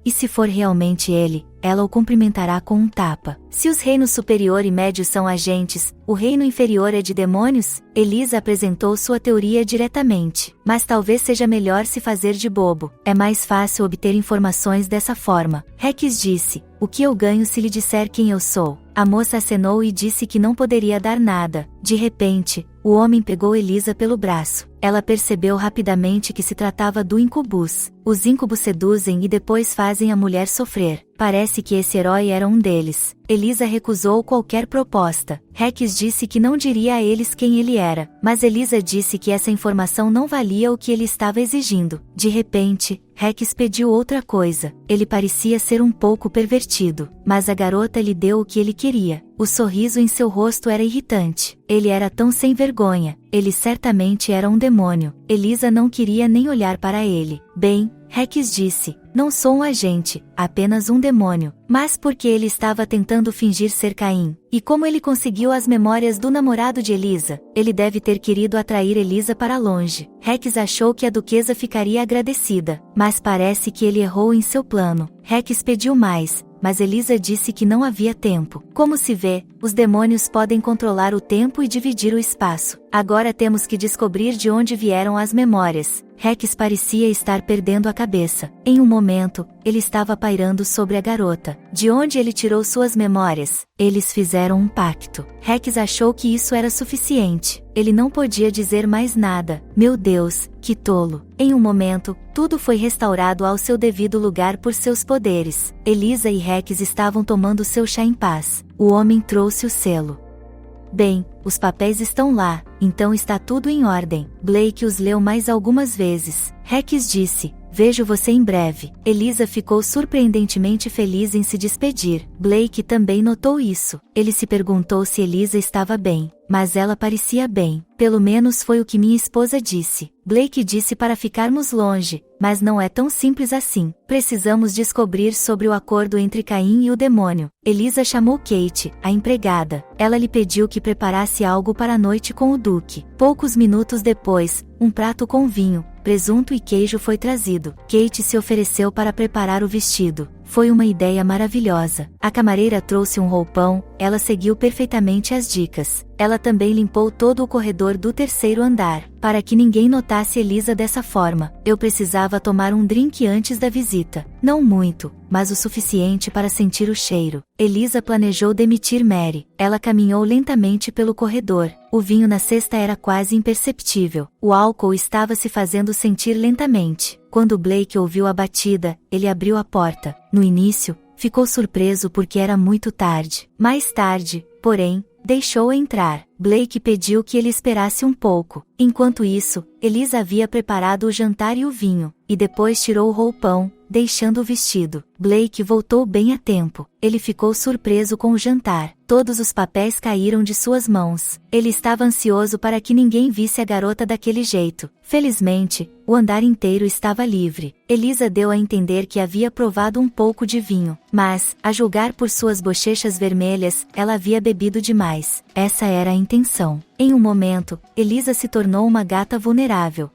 E se for realmente ele, ela o cumprimentará com um tapa. Se os reinos superior e médio são agentes, o reino inferior é de demônios? Elisa apresentou sua teoria diretamente. Mas talvez seja melhor se fazer de bobo. É mais fácil obter informações dessa forma. Rex disse: O que eu ganho se lhe disser quem eu sou? A moça acenou e disse que não poderia dar nada. De repente, o homem pegou Elisa pelo braço. Ela percebeu rapidamente que se tratava do incubus. Os incubos seduzem e depois fazem a mulher sofrer. Parece que esse herói era um deles. Elisa recusou qualquer proposta. Rex disse que não diria a eles quem ele era, mas Elisa disse que essa informação não valia o que ele estava exigindo. De repente, Rex pediu outra coisa. Ele parecia ser um pouco pervertido, mas a garota lhe deu o que ele queria. O sorriso em seu rosto era irritante. Ele era tão sem vergonha. Ele certamente era um demônio. Elisa não queria nem olhar para ele. Bem, Rex disse, não sou um agente, apenas um demônio. Mas porque ele estava tentando fingir ser Caim? E como ele conseguiu as memórias do namorado de Elisa? Ele deve ter querido atrair Elisa para longe. Rex achou que a duquesa ficaria agradecida, mas parece que ele errou em seu plano. Rex pediu mais, mas Elisa disse que não havia tempo. Como se vê, os demônios podem controlar o tempo e dividir o espaço. Agora temos que descobrir de onde vieram as memórias. Rex parecia estar perdendo a cabeça. Em um momento, ele estava pairando sobre a garota. De onde ele tirou suas memórias? Eles fizeram um pacto. Rex achou que isso era suficiente. Ele não podia dizer mais nada. Meu Deus, que tolo. Em um momento, tudo foi restaurado ao seu devido lugar por seus poderes. Elisa e Rex estavam tomando seu chá em paz. O homem trouxe o selo. Bem, os papéis estão lá, então está tudo em ordem. Blake os leu mais algumas vezes. Rex disse, vejo você em breve. Elisa ficou surpreendentemente feliz em se despedir. Blake também notou isso. Ele se perguntou se Elisa estava bem, mas ela parecia bem. Pelo menos foi o que minha esposa disse. Blake disse para ficarmos longe, mas não é tão simples assim. Precisamos descobrir sobre o acordo entre Caim e o demônio. Elisa chamou Kate, a empregada. Ela lhe pediu que preparasse algo para a noite com o Duque. Poucos minutos depois, um prato com vinho, presunto e queijo foi trazido. Kate se ofereceu para preparar o vestido. Foi uma ideia maravilhosa. A camareira trouxe um roupão, ela seguiu perfeitamente as dicas. Ela também limpou todo o corredor do terceiro andar, para que ninguém notasse Elisa dessa forma. Eu precisava tomar um drink antes da visita. Não muito, mas o suficiente para sentir o cheiro. Elisa planejou demitir Mary. Ela caminhou lentamente pelo corredor. O vinho na cesta era quase imperceptível. O álcool estava se fazendo sentir lentamente. Quando Blake ouviu a batida, ele abriu a porta. No início, ficou surpreso porque era muito tarde. Mais tarde, porém, deixou-a entrar. Blake pediu que ele esperasse um pouco. Enquanto isso, Elisa havia preparado o jantar e o vinho, e depois tirou o roupão, deixando o vestido. Blake voltou bem a tempo. Ele ficou surpreso com o jantar. Todos os papéis caíram de suas mãos. Ele estava ansioso para que ninguém visse a garota daquele jeito. Felizmente, o andar inteiro estava livre. Elisa deu a entender que havia provado um pouco de vinho, mas, a julgar por suas bochechas vermelhas, ela havia bebido demais. Essa era a intenção. Em um momento, Elisa se tornou uma gata vulnerável.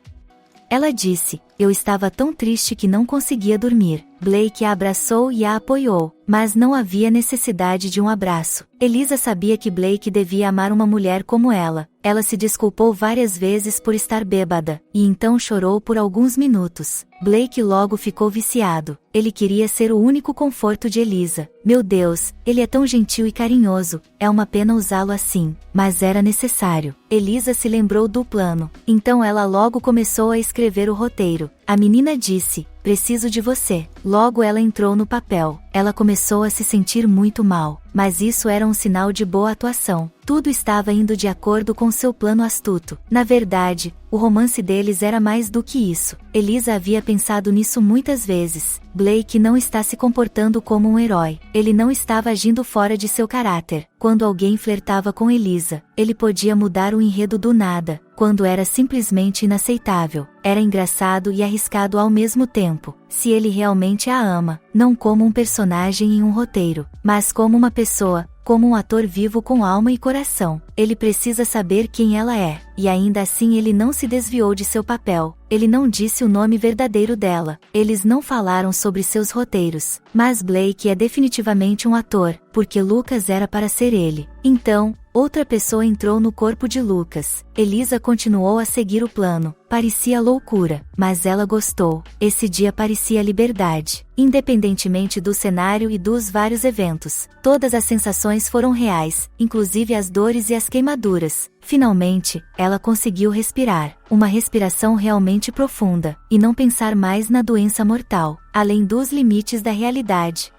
Ela disse, eu estava tão triste que não conseguia dormir. Blake a abraçou e a apoiou, mas não havia necessidade de um abraço. Elisa sabia que Blake devia amar uma mulher como ela. Ela se desculpou várias vezes por estar bêbada, e então chorou por alguns minutos. Blake logo ficou viciado. Ele queria ser o único conforto de Elisa. Meu Deus, ele é tão gentil e carinhoso, é uma pena usá-lo assim, mas era necessário. Elisa se lembrou do plano, então ela logo começou a escrever o roteiro. A menina disse, preciso de você. Logo ela entrou no papel. Ela começou a se sentir muito mal, mas isso era um sinal de boa atuação. Tudo estava indo de acordo com seu plano astuto. Na verdade, o romance deles era mais do que isso. Elisa havia pensado nisso muitas vezes. Blake não está se comportando como um herói. Ele não estava agindo fora de seu caráter. Quando alguém flertava com Elisa, ele podia mudar o enredo do nada, quando era simplesmente inaceitável. Era engraçado e arriscado ao mesmo tempo. Se ele realmente a ama, não como um personagem em um roteiro, mas como uma pessoa, como um ator vivo com alma e coração. Ele precisa saber quem ela é, e ainda assim ele não se desviou de seu papel. Ele não disse o nome verdadeiro dela. Eles não falaram sobre seus roteiros. Mas Blake é definitivamente um ator, porque Lucas era para ser ele. Então, Outra pessoa entrou no corpo de Lucas. Elisa continuou a seguir o plano. Parecia loucura, mas ela gostou. Esse dia parecia liberdade. Independentemente do cenário e dos vários eventos, todas as sensações foram reais, inclusive as dores e as queimaduras. Finalmente, ela conseguiu respirar. Uma respiração realmente profunda, e não pensar mais na doença mortal, além dos limites da realidade.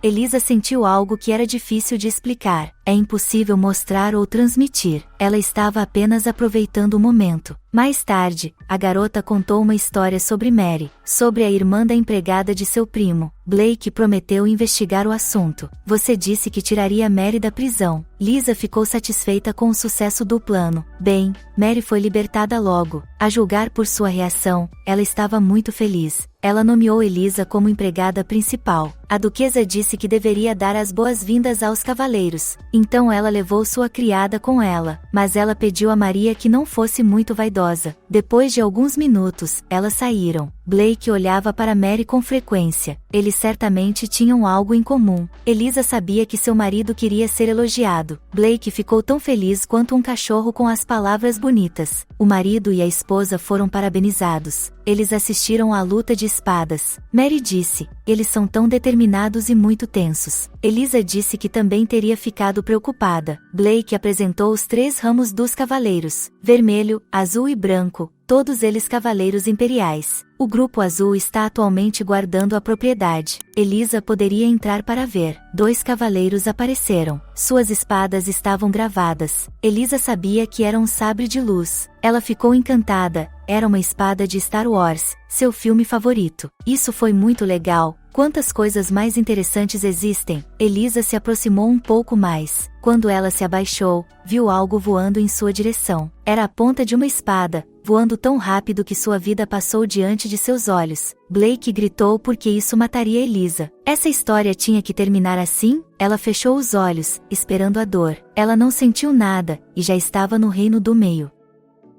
Elisa sentiu algo que era difícil de explicar. É impossível mostrar ou transmitir. Ela estava apenas aproveitando o momento. Mais tarde, a garota contou uma história sobre Mary, sobre a irmã da empregada de seu primo. Blake prometeu investigar o assunto. Você disse que tiraria Mary da prisão. Lisa ficou satisfeita com o sucesso do plano. Bem, Mary foi libertada logo. A julgar por sua reação, ela estava muito feliz. Ela nomeou Elisa como empregada principal. A duquesa disse que deveria dar as boas-vindas aos cavaleiros. Então ela levou sua criada com ela, mas ela pediu a Maria que não fosse muito vaidosa. Depois de alguns minutos, elas saíram. Blake olhava para Mary com frequência. Eles certamente tinham algo em comum. Elisa sabia que seu marido queria ser elogiado. Blake ficou tão feliz quanto um cachorro com as palavras bonitas. O marido e a esposa foram parabenizados. Eles assistiram à luta de espadas. Mary disse: eles são tão determinados e muito tensos. Elisa disse que também teria ficado preocupada. Blake apresentou os 3 ramos dos cavaleiros: vermelho, azul e branco, todos eles cavaleiros imperiais. O grupo azul está atualmente guardando a propriedade. Elisa poderia entrar para ver. 2 cavaleiros apareceram. Suas espadas estavam gravadas. Elisa sabia que era um sabre de luz. Ela ficou encantada. Era uma espada de Star Wars, seu filme favorito. Isso foi muito legal. Quantas coisas mais interessantes existem? Elisa se aproximou um pouco mais. Quando ela se abaixou, viu algo voando em sua direção. Era a ponta de uma espada, voando tão rápido que sua vida passou diante de seus olhos. Blake gritou porque isso mataria Elisa. Essa história tinha que terminar assim? Ela fechou os olhos, esperando a dor. Ela não sentiu nada, e já estava no reino do meio.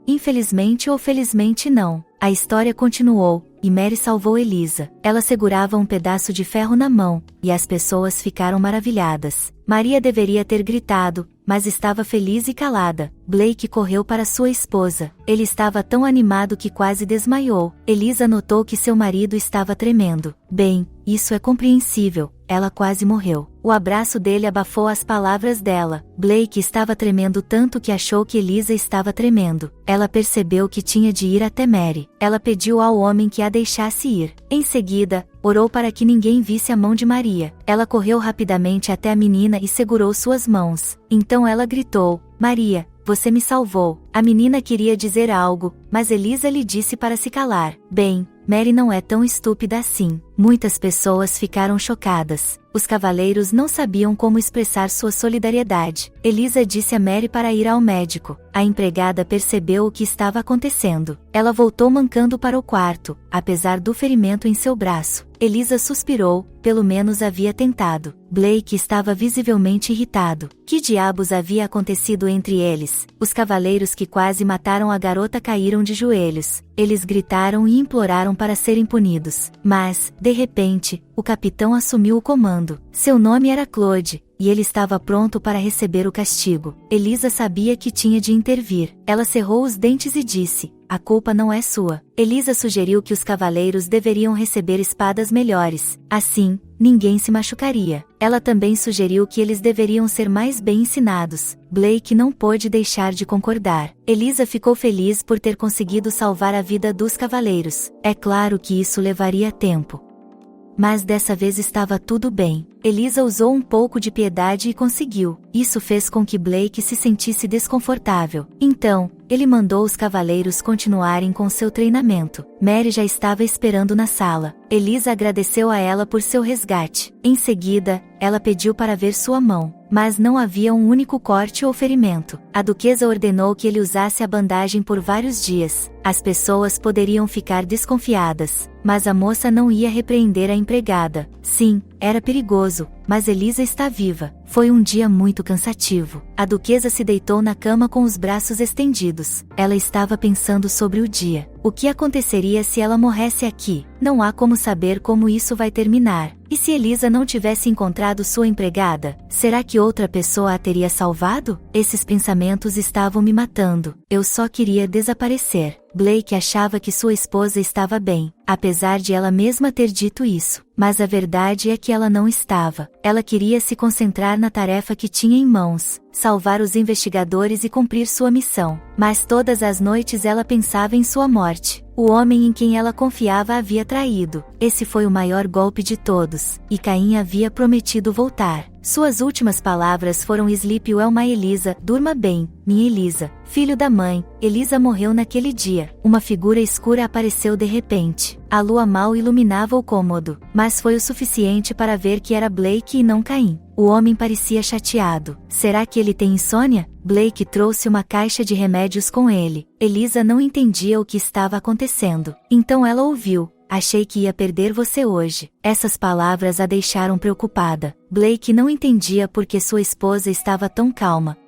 Infelizmente ou felizmente não. A história continuou, e Mary salvou Elisa. Ela segurava um pedaço de ferro na mão, e as pessoas ficaram maravilhadas. Maria deveria ter gritado, mas estava feliz e calada. Blake correu para sua esposa. Ele estava tão animado que quase desmaiou. Elisa notou que seu marido estava tremendo. Bem, isso é compreensível. Ela quase morreu. O abraço dele abafou as palavras dela. Blake estava tremendo tanto que achou que Elisa estava tremendo. Ela percebeu que tinha de ir até Mary. Ela pediu ao homem que a deixasse ir. Em seguida, orou para que ninguém visse a mão de Maria. Ela correu rapidamente até a menina e segurou suas mãos. Então ela gritou: Maria, você me salvou. A menina queria dizer algo, mas Elisa lhe disse para se calar. Bem, Mary não é tão estúpida assim. Muitas pessoas ficaram chocadas. Os cavaleiros não sabiam como expressar sua solidariedade. Elisa disse a Mary para ir ao médico. A empregada percebeu o que estava acontecendo. Ela voltou mancando para o quarto, apesar do ferimento em seu braço. Elisa suspirou, pelo menos havia tentado. Blake estava visivelmente irritado. Que diabos havia acontecido entre eles? Os cavaleiros que quase mataram a garota caíram de joelhos. Eles gritaram e imploraram para serem punidos. Mas, de repente, o capitão assumiu o comando. Seu nome era Claude, e ele estava pronto para receber o castigo. Elisa sabia que tinha de intervir. Ela cerrou os dentes e disse: a culpa não é sua. Elisa sugeriu que os cavaleiros deveriam receber espadas melhores. Assim, ninguém se machucaria. Ela também sugeriu que eles deveriam ser mais bem ensinados. Blake não pôde deixar de concordar. Elisa ficou feliz por ter conseguido salvar a vida dos cavaleiros. É claro que isso levaria tempo. Mas dessa vez estava tudo bem. Elisa usou um pouco de piedade e conseguiu. Isso fez com que Blake se sentisse desconfortável. Então, ele mandou os cavaleiros continuarem com seu treinamento. Mary já estava esperando na sala. Elisa agradeceu a ela por seu resgate. Em seguida, ela pediu para ver sua mão. Mas não havia um único corte ou ferimento. A duquesa ordenou que ele usasse a bandagem por vários dias. As pessoas poderiam ficar desconfiadas, mas a moça não ia repreender a empregada. Sim, era perigoso, mas Elisa está viva. Foi um dia muito cansativo. A duquesa se deitou na cama com os braços estendidos. Ela estava pensando sobre o dia. O que aconteceria se ela morresse aqui? Não há como saber como isso vai terminar. E se Elisa não tivesse encontrado sua empregada, será que outra pessoa a teria salvado? Esses pensamentos estavam me matando. Eu só queria desaparecer. Blake achava que sua esposa estava bem, apesar de ela mesma ter dito isso. Mas a verdade é que ela não estava. Ela queria se concentrar na tarefa que tinha em mãos, salvar os investigadores e cumprir sua missão. Mas todas as noites ela pensava em sua morte. O homem em quem ela confiava a havia traído. Esse foi o maior golpe de todos, e Caim havia prometido voltar. Suas últimas palavras foram Sleep well my Elisa, durma bem, minha Elisa, filho da mãe. Elisa morreu naquele dia. Uma figura escura apareceu de repente. A lua mal iluminava o cômodo, mas foi o suficiente para ver que era Blake e não Caim. O homem parecia chateado. Será que ele tem insônia? Blake trouxe uma caixa de remédios com ele. Elisa não entendia o que estava acontecendo. Então ela ouviu. Achei que ia perder você hoje. Essas palavras a deixaram preocupada. Blake não entendia por que sua esposa estava tão calma.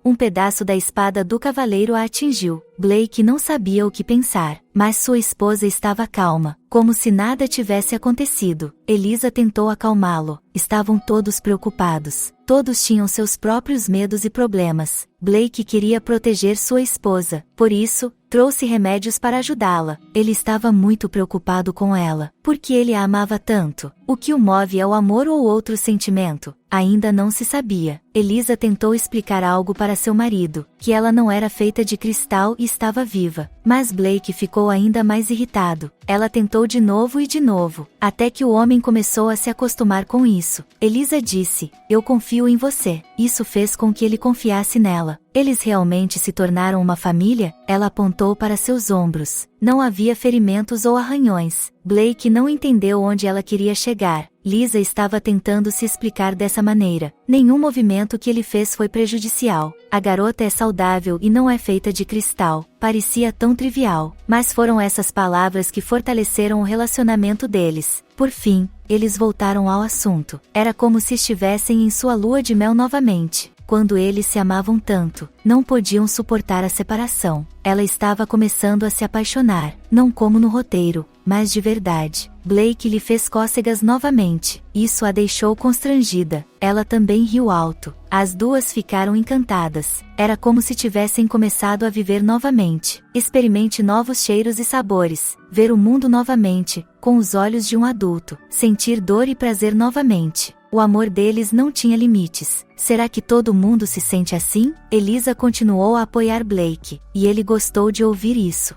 Um pedaço da espada do cavaleiro a atingiu. Blake não sabia o que pensar, mas sua esposa estava calma, como se nada tivesse acontecido. Elisa tentou acalmá-lo. Estavam todos preocupados. Todos tinham seus próprios medos e problemas. Blake queria proteger sua esposa, por isso, trouxe remédios para ajudá-la. Ele estava muito preocupado com ela, porque ele a amava tanto. O que o move é o amor ou outro sentimento? Ainda não se sabia. Elisa tentou explicar algo para seu marido, que ela não era feita de cristal e estava viva. Mas Blake ficou ainda mais irritado. Ela tentou de novo e de novo, até que o homem começou a se acostumar com isso. Elisa disse, eu confio em você. Isso fez com que ele confiasse nela. Eles realmente se tornaram uma família? Ela apontou para seus ombros. Não havia ferimentos ou arranhões. Blake não entendeu onde ela queria chegar. Lisa estava tentando se explicar dessa maneira. Nenhum movimento que ele fez foi prejudicial. A garota é saudável e não é feita de cristal. Parecia tão trivial. Mas foram essas palavras que fortaleceram o relacionamento deles. Por fim, eles voltaram ao assunto. Era como se estivessem em sua lua de mel novamente. Quando eles se amavam tanto, não podiam suportar a separação. Ela estava começando a se apaixonar, não como no roteiro, mas de verdade. Blake lhe fez cócegas novamente. Isso a deixou constrangida. Ela também riu alto. As duas ficaram encantadas. Era como se tivessem começado a viver novamente. Experimente novos cheiros e sabores. Ver o mundo novamente, com os olhos de um adulto. Sentir dor e prazer novamente. O amor deles não tinha limites. Será que todo mundo se sente assim? Elisa continuou a apoiar Blake, e ele gostou de ouvir isso.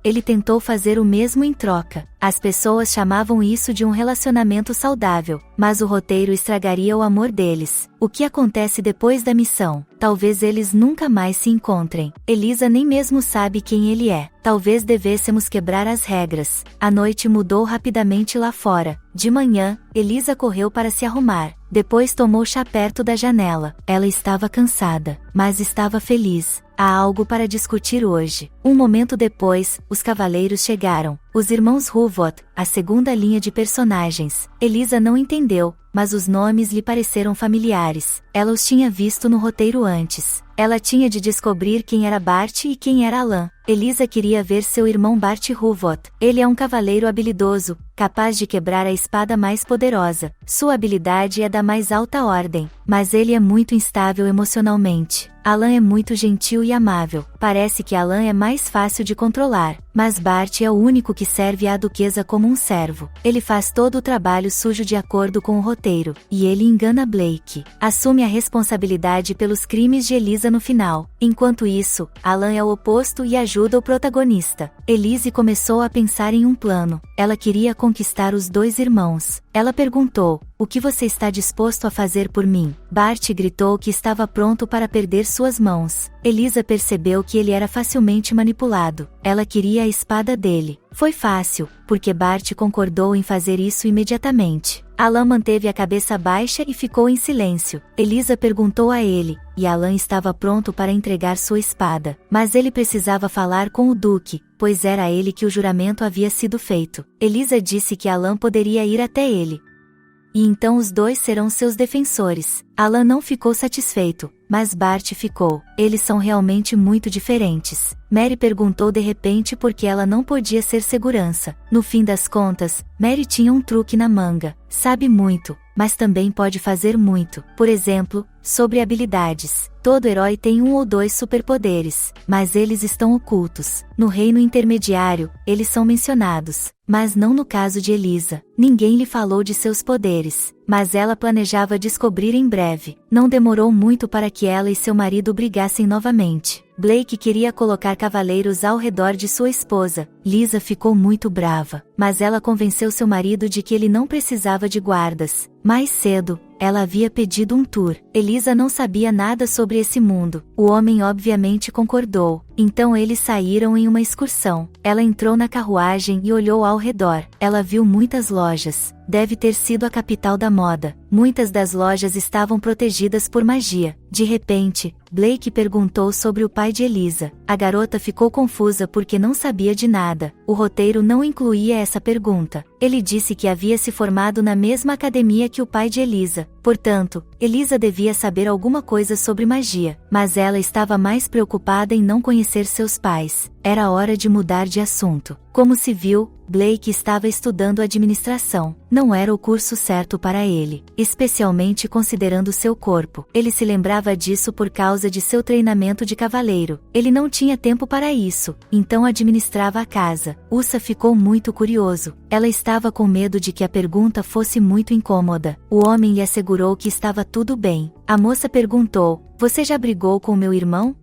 Ele tentou fazer o mesmo em troca. As pessoas chamavam isso de um relacionamento saudável, mas o roteiro estragaria o amor deles. O que acontece depois da missão? Talvez eles nunca mais se encontrem. Elisa nem mesmo sabe quem ele é. Talvez devêssemos quebrar as regras. A noite mudou rapidamente lá fora. De manhã, Elisa correu para se arrumar. Depois tomou chá perto da janela. Ela estava cansada, mas estava feliz. Há algo para discutir hoje. Um momento depois, os cavaleiros chegaram. Os irmãos Huvot, a segunda linha de personagens. Elisa não entendeu, mas os nomes lhe pareceram familiares. Ela os tinha visto no roteiro antes. Ela tinha de descobrir quem era Bart e quem era Alan. Elisa queria ver seu irmão Bart Huvot. Ele é um cavaleiro habilidoso, capaz de quebrar a espada mais poderosa. Sua habilidade é da mais alta ordem, mas ele é muito instável emocionalmente. Alan é muito gentil e amável. Parece que Alan é mais fácil de controlar, mas Bart é o único que serve à duquesa como um servo. Ele faz todo o trabalho sujo de acordo com o roteiro, e ele engana Blake. Assume a responsabilidade pelos crimes de Elisa no final. Enquanto isso, Alan é o oposto e ajuda o protagonista. Elise começou a pensar em um plano. Ela queria conquistar os dois irmãos. Ela perguntou, o que você está disposto a fazer por mim? Bart gritou que estava pronto para perder suas mãos. Elisa percebeu que ele era facilmente manipulado. Ela queria a espada dele. Foi fácil, porque Bart concordou em fazer isso imediatamente. Alan manteve a cabeça baixa e ficou em silêncio. Elisa perguntou a ele, e Alan estava pronto para entregar sua espada. Mas ele precisava falar com o Duque, pois era a ele que o juramento havia sido feito. Elisa disse que Alan poderia ir até ele. E então os dois serão seus defensores. Alan não ficou satisfeito, mas Bart ficou. Eles são realmente muito diferentes. Mary perguntou de repente por que ela não podia ser segurança. No fim das contas, Mary tinha um truque na manga. Sabe muito, mas também pode fazer muito. Por exemplo, sobre habilidades. Todo herói tem um ou dois superpoderes, mas eles estão ocultos. No reino intermediário, eles são mencionados, mas não no caso de Elisa. Ninguém lhe falou de seus poderes, mas ela planejava descobrir em breve. Não demorou muito para que ela e seu marido brigassem novamente. Blake queria colocar cavaleiros ao redor de sua esposa. Lisa ficou muito brava, mas ela convenceu seu marido de que ele não precisava de guardas. Mais cedo, ela havia pedido um tour. Elisa não sabia nada sobre esse mundo. O homem obviamente concordou. Então eles saíram em uma excursão. Ela entrou na carruagem e olhou ao redor. Ela viu muitas lojas. Deve ter sido a capital da moda. Muitas das lojas estavam protegidas por magia. De repente, Blake perguntou sobre o pai de Elisa. A garota ficou confusa porque não sabia de nada. O roteiro não incluía essa pergunta. Ele disse que havia se formado na mesma academia que o pai de Elisa. Portanto, Elisa devia saber alguma coisa sobre magia. Mas ela estava mais preocupada em não conhecer seus pais. Era hora de mudar de assunto. Como se viu, Blake estava estudando administração. Não era o curso certo para ele, especialmente considerando seu corpo. Ele se lembrava disso por causa de seu treinamento de cavaleiro. Ele não tinha tempo para isso, então administrava a casa. Ursa ficou muito curioso. Ela estava com medo de que a pergunta fosse muito incômoda. O homem lhe assegurou que estava tudo bem. A moça perguntou: "Você já brigou com meu irmão?"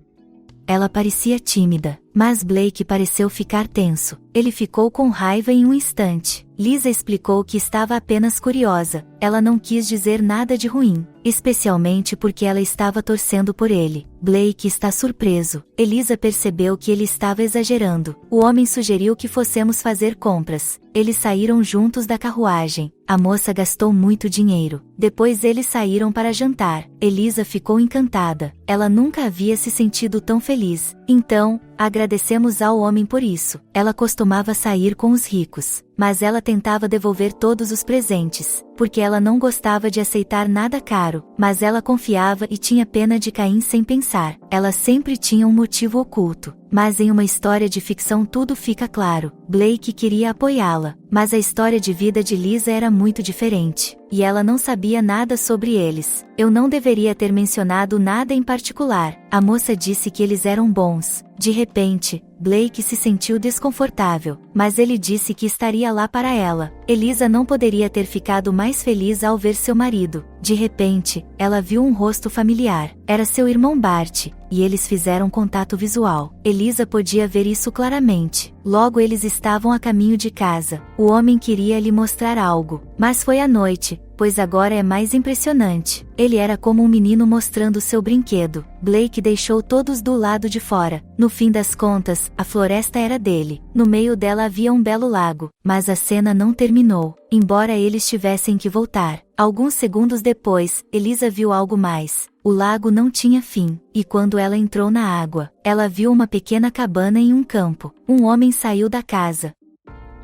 Ela parecia tímida, mas Blake pareceu ficar tenso. Ele ficou com raiva em um instante. Lisa explicou que estava apenas curiosa. Ela não quis dizer nada de ruim, especialmente porque ela estava torcendo por ele. Blake está surpreso. Elisa percebeu que ele estava exagerando. O homem sugeriu que fossemos fazer compras. Eles saíram juntos da carruagem. A moça gastou muito dinheiro. Depois eles saíram para jantar. Elisa ficou encantada. Ela nunca havia se sentido tão feliz. Então, agradecemos ao homem por isso. Ela costumava sair com os ricos, mas ela tentava devolver todos os presentes, porque ela não gostava de aceitar nada caro, mas ela confiava e tinha pena de Caim sem pensar. Ela sempre tinha um motivo oculto. Mas em uma história de ficção tudo fica claro. Blake queria apoiá-la, mas a história de vida de Lisa era muito diferente, e ela não sabia nada sobre eles. Eu não deveria ter mencionado nada em particular. A moça disse que eles eram bons. De repente, Blake se sentiu desconfortável, mas ele disse que estaria lá para ela. Elisa não poderia ter ficado mais feliz ao ver seu marido. De repente, ela viu um rosto familiar. Era seu irmão Bart, e eles fizeram contato visual. Elisa podia ver isso claramente. Logo eles estavam a caminho de casa. O homem queria lhe mostrar algo, mas foi à noite, pois agora é mais impressionante. Ele era como um menino mostrando seu brinquedo. Blake deixou todos do lado de fora. No fim das contas, a floresta era dele. No meio dela havia um belo lago, mas a cena não terminou, embora eles tivessem que voltar. Alguns segundos depois, Elisa viu algo mais. O lago não tinha fim, e quando ela entrou na água, ela viu uma pequena cabana em um campo. Um homem saiu da casa.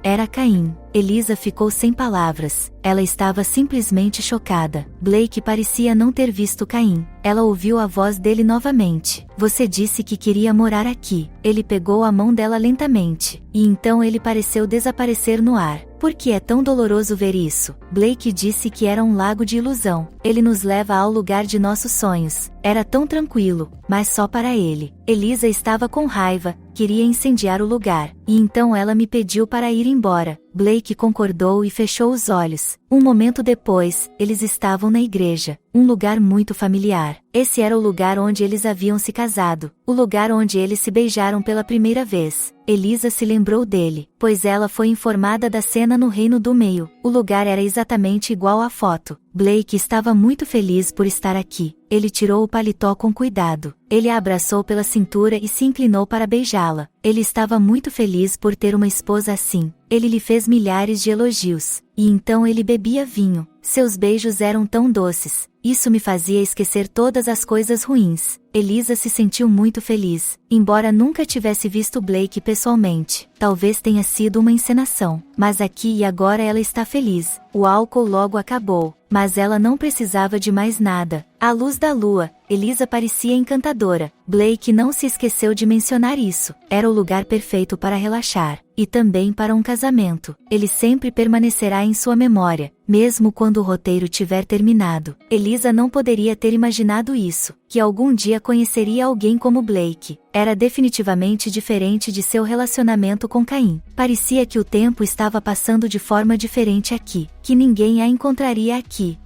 Era Caim. Elisa ficou sem palavras. Ela estava simplesmente chocada. Blake parecia não ter visto Caim. Ela ouviu a voz dele novamente. Você disse que queria morar aqui. Ele pegou a mão dela lentamente, e então ele pareceu desaparecer no ar. Por que é tão doloroso ver isso? Blake disse que era um lago de ilusão. Ele nos leva ao lugar de nossos sonhos. Era tão tranquilo, mas só para ele. Elisa estava com raiva, queria incendiar o lugar, e então ela me pediu para ir embora. Blake concordou e fechou os olhos. Um momento depois, eles estavam na igreja, um lugar muito familiar. Esse era o lugar onde eles haviam se casado, o lugar onde eles se beijaram pela primeira vez. Elisa se lembrou dele, pois ela foi informada da cena no Reino do Meio. O lugar era exatamente igual à foto. Blake estava muito feliz por estar aqui. Ele tirou o paletó com cuidado. Ele a abraçou pela cintura e se inclinou para beijá-la. Ele estava muito feliz por ter uma esposa assim. Ele lhe fez milhares de elogios. E então ele bebia vinho. Seus beijos eram tão doces. Isso me fazia esquecer todas as coisas ruins. Elisa se sentiu muito feliz, embora nunca tivesse visto Blake pessoalmente. Talvez tenha sido uma encenação, mas aqui e agora ela está feliz. O álcool logo acabou. mas ela não precisava de mais nada. À luz da lua, Elisa parecia encantadora. Blake não se esqueceu de mencionar isso. Era o lugar perfeito para relaxar. E também para um casamento. Ele sempre permanecerá em sua memória, mesmo quando o roteiro tiver terminado. Elisa não poderia ter imaginado isso, que algum dia conheceria alguém como Blake. Era definitivamente diferente de seu relacionamento com Caim. Parecia que o tempo estava passando de forma diferente aqui, que ninguém a encontraria aqui.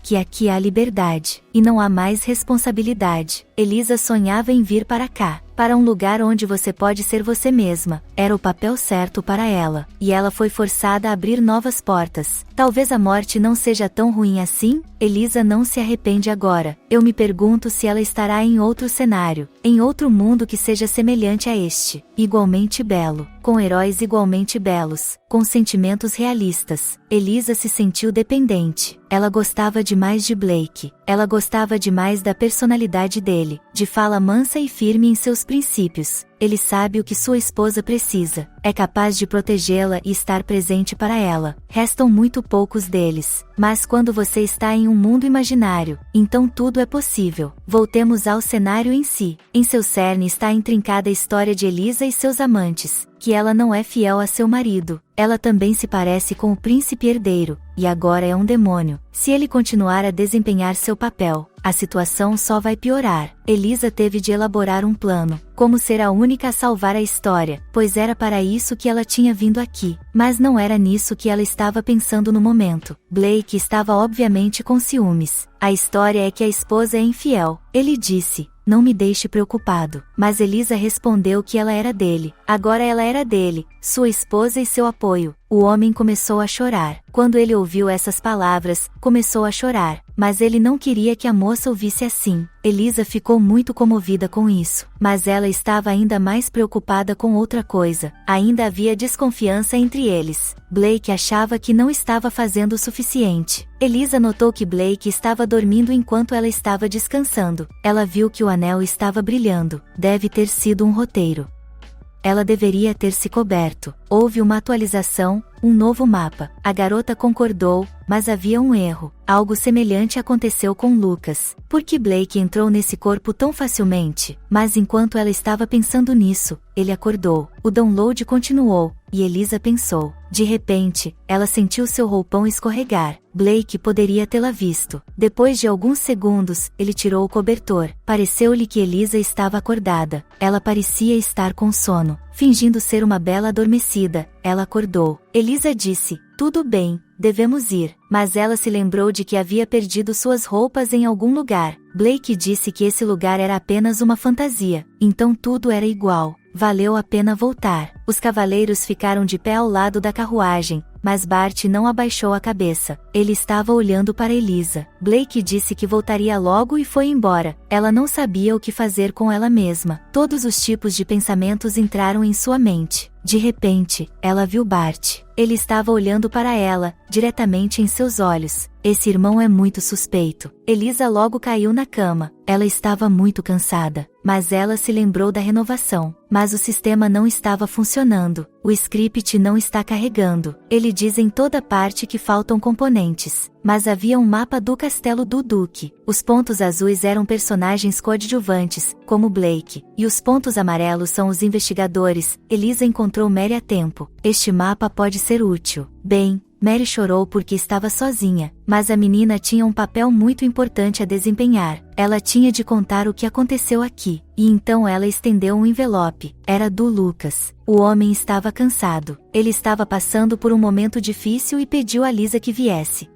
Que aqui há liberdade, e não há mais responsabilidade. Elisa sonhava em vir para cá, para um lugar onde você pode ser você mesma. Era o papel certo para ela, e ela foi forçada a abrir novas portas. Talvez a morte não seja tão ruim assim? Elisa não se arrepende agora. Eu me pergunto se ela estará em outro cenário, em outro mundo que seja semelhante a este, igualmente belo, com heróis igualmente belos, com sentimentos realistas. Elisa se sentiu dependente. Ela gostava demais de Blake. Ela gostava demais da personalidade dele, de fala mansa e firme em seus princípios. Ele sabe o que sua esposa precisa, é capaz de protegê-la e estar presente para ela. Restam muito poucos deles, mas quando você está em um mundo imaginário, então tudo é possível. Voltemos ao cenário em si. Em seu cerne está intrincada a história de Elisa e seus amantes, que ela não é fiel a seu marido. Ela também se parece com o príncipe herdeiro, e agora é um demônio. Se ele continuar a desempenhar seu papel, a situação só vai piorar. Elisa teve de elaborar um plano, como ser a única a salvar a história, pois era para isso que ela tinha vindo aqui. Mas não era nisso que ela estava pensando no momento. Blake estava obviamente com ciúmes. A história é que a esposa é infiel. Ele disse: "Não me deixe preocupado." Mas Elisa respondeu que ela era dele. Agora ela era dele, sua esposa e seu apoio. O homem começou a chorar. Quando ele ouviu essas palavras, começou a chorar. Mas ele não queria que a moça ouvisse assim. Elisa ficou muito comovida com isso. Mas ela estava ainda mais preocupada com outra coisa. Ainda havia desconfiança entre eles. Blake achava que não estava fazendo o suficiente. Elisa notou que Blake estava dormindo enquanto ela estava descansando. Ela viu que o anel estava brilhando. Deve ter sido um roteiro. Ela deveria ter se coberto. Houve uma atualização, um novo mapa. A garota concordou, mas havia um erro. Algo semelhante aconteceu com Lucas. Por que Blake entrou nesse corpo tão facilmente? Mas enquanto ela estava pensando nisso, ele acordou. O download continuou, e Elisa pensou. De repente, ela sentiu seu roupão escorregar. Blake poderia tê-la visto. Depois de alguns segundos, ele tirou o cobertor. Pareceu-lhe que Elisa estava acordada. Ela parecia estar com sono. Fingindo ser uma bela adormecida, ela acordou. Elisa disse: "Tudo bem, devemos ir." Mas ela se lembrou de que havia perdido suas roupas em algum lugar. Blake disse que esse lugar era apenas uma fantasia. Então tudo era igual. Valeu a pena voltar. Os cavaleiros ficaram de pé ao lado da carruagem, mas Bart não abaixou a cabeça. Ele estava olhando para Elisa. Blake disse que voltaria logo e foi embora. Ela não sabia o que fazer com ela mesma. Todos os tipos de pensamentos entraram em sua mente. De repente, ela viu Bart. Ele estava olhando para ela, diretamente em seus olhos. Esse irmão é muito suspeito. Elisa logo caiu na cama. Ela estava muito cansada, mas ela se lembrou da renovação. Mas o sistema não estava funcionando. O script não está carregando. Ele diz em toda parte que faltam componentes. Mas havia um mapa do castelo do Duque. Os pontos azuis eram personagens coadjuvantes, como Blake, e os pontos amarelos são os investigadores. Elisa encontrou Mary a tempo. Este mapa pode ser útil. Bem, Mary chorou porque estava sozinha, mas a menina tinha um papel muito importante a desempenhar. Ela tinha de contar o que aconteceu aqui, e então ela estendeu um envelope. Era do Lucas. O homem estava cansado. Ele estava passando por um momento difícil e pediu a Lisa que viesse.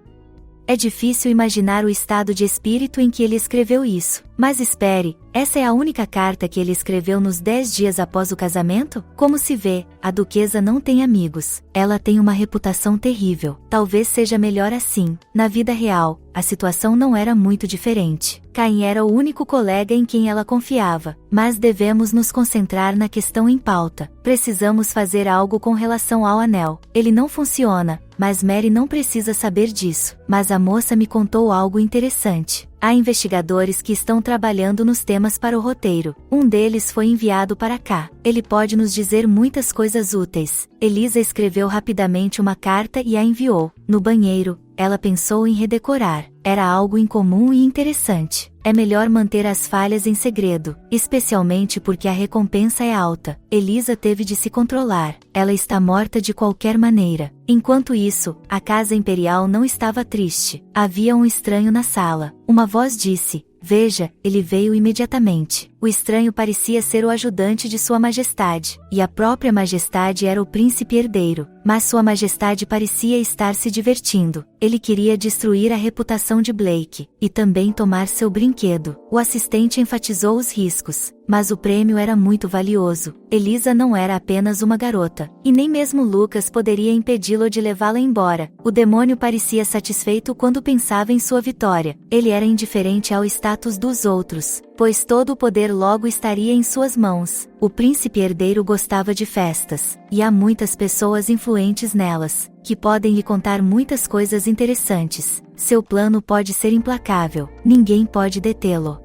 É difícil imaginar o estado de espírito em que ele escreveu isso. Mas espere, essa é a única carta que ele escreveu nos 10 dias após o casamento? Como se vê, a duquesa não tem amigos. Ela tem uma reputação terrível. Talvez seja melhor assim. Na vida real, a situação não era muito diferente. Caim era o único colega em quem ela confiava. Mas devemos nos concentrar na questão em pauta. Precisamos fazer algo com relação ao anel. Ele não funciona, mas Mary não precisa saber disso. Mas a moça me contou algo interessante. Há investigadores que estão trabalhando nos temas para o roteiro. Um deles foi enviado para cá. Ele pode nos dizer muitas coisas úteis. Elisa escreveu rapidamente uma carta e a enviou. No banheiro, ela pensou em redecorar. Era algo incomum e interessante. É melhor manter as falhas em segredo, especialmente porque a recompensa é alta. Elisa teve de se controlar. Ela está morta de qualquer maneira. Enquanto isso, a casa imperial não estava triste. Havia um estranho na sala. Uma voz disse: "Veja, ele veio imediatamente." O estranho parecia ser o ajudante de Sua Majestade, e a própria Majestade era o príncipe herdeiro, mas Sua Majestade parecia estar se divertindo. Ele queria destruir a reputação de Blake, e também tomar seu brinquedo. O assistente enfatizou os riscos, mas o prêmio era muito valioso. Elisa não era apenas uma garota, e nem mesmo Lucas poderia impedi-lo de levá-la embora. O demônio parecia satisfeito quando pensava em sua vitória. Ele era indiferente ao status dos outros, pois todo o poder logo estaria em suas mãos. O príncipe herdeiro gostava de festas, e há muitas pessoas influentes nelas, que podem lhe contar muitas coisas interessantes. Seu plano pode ser implacável, ninguém pode detê-lo.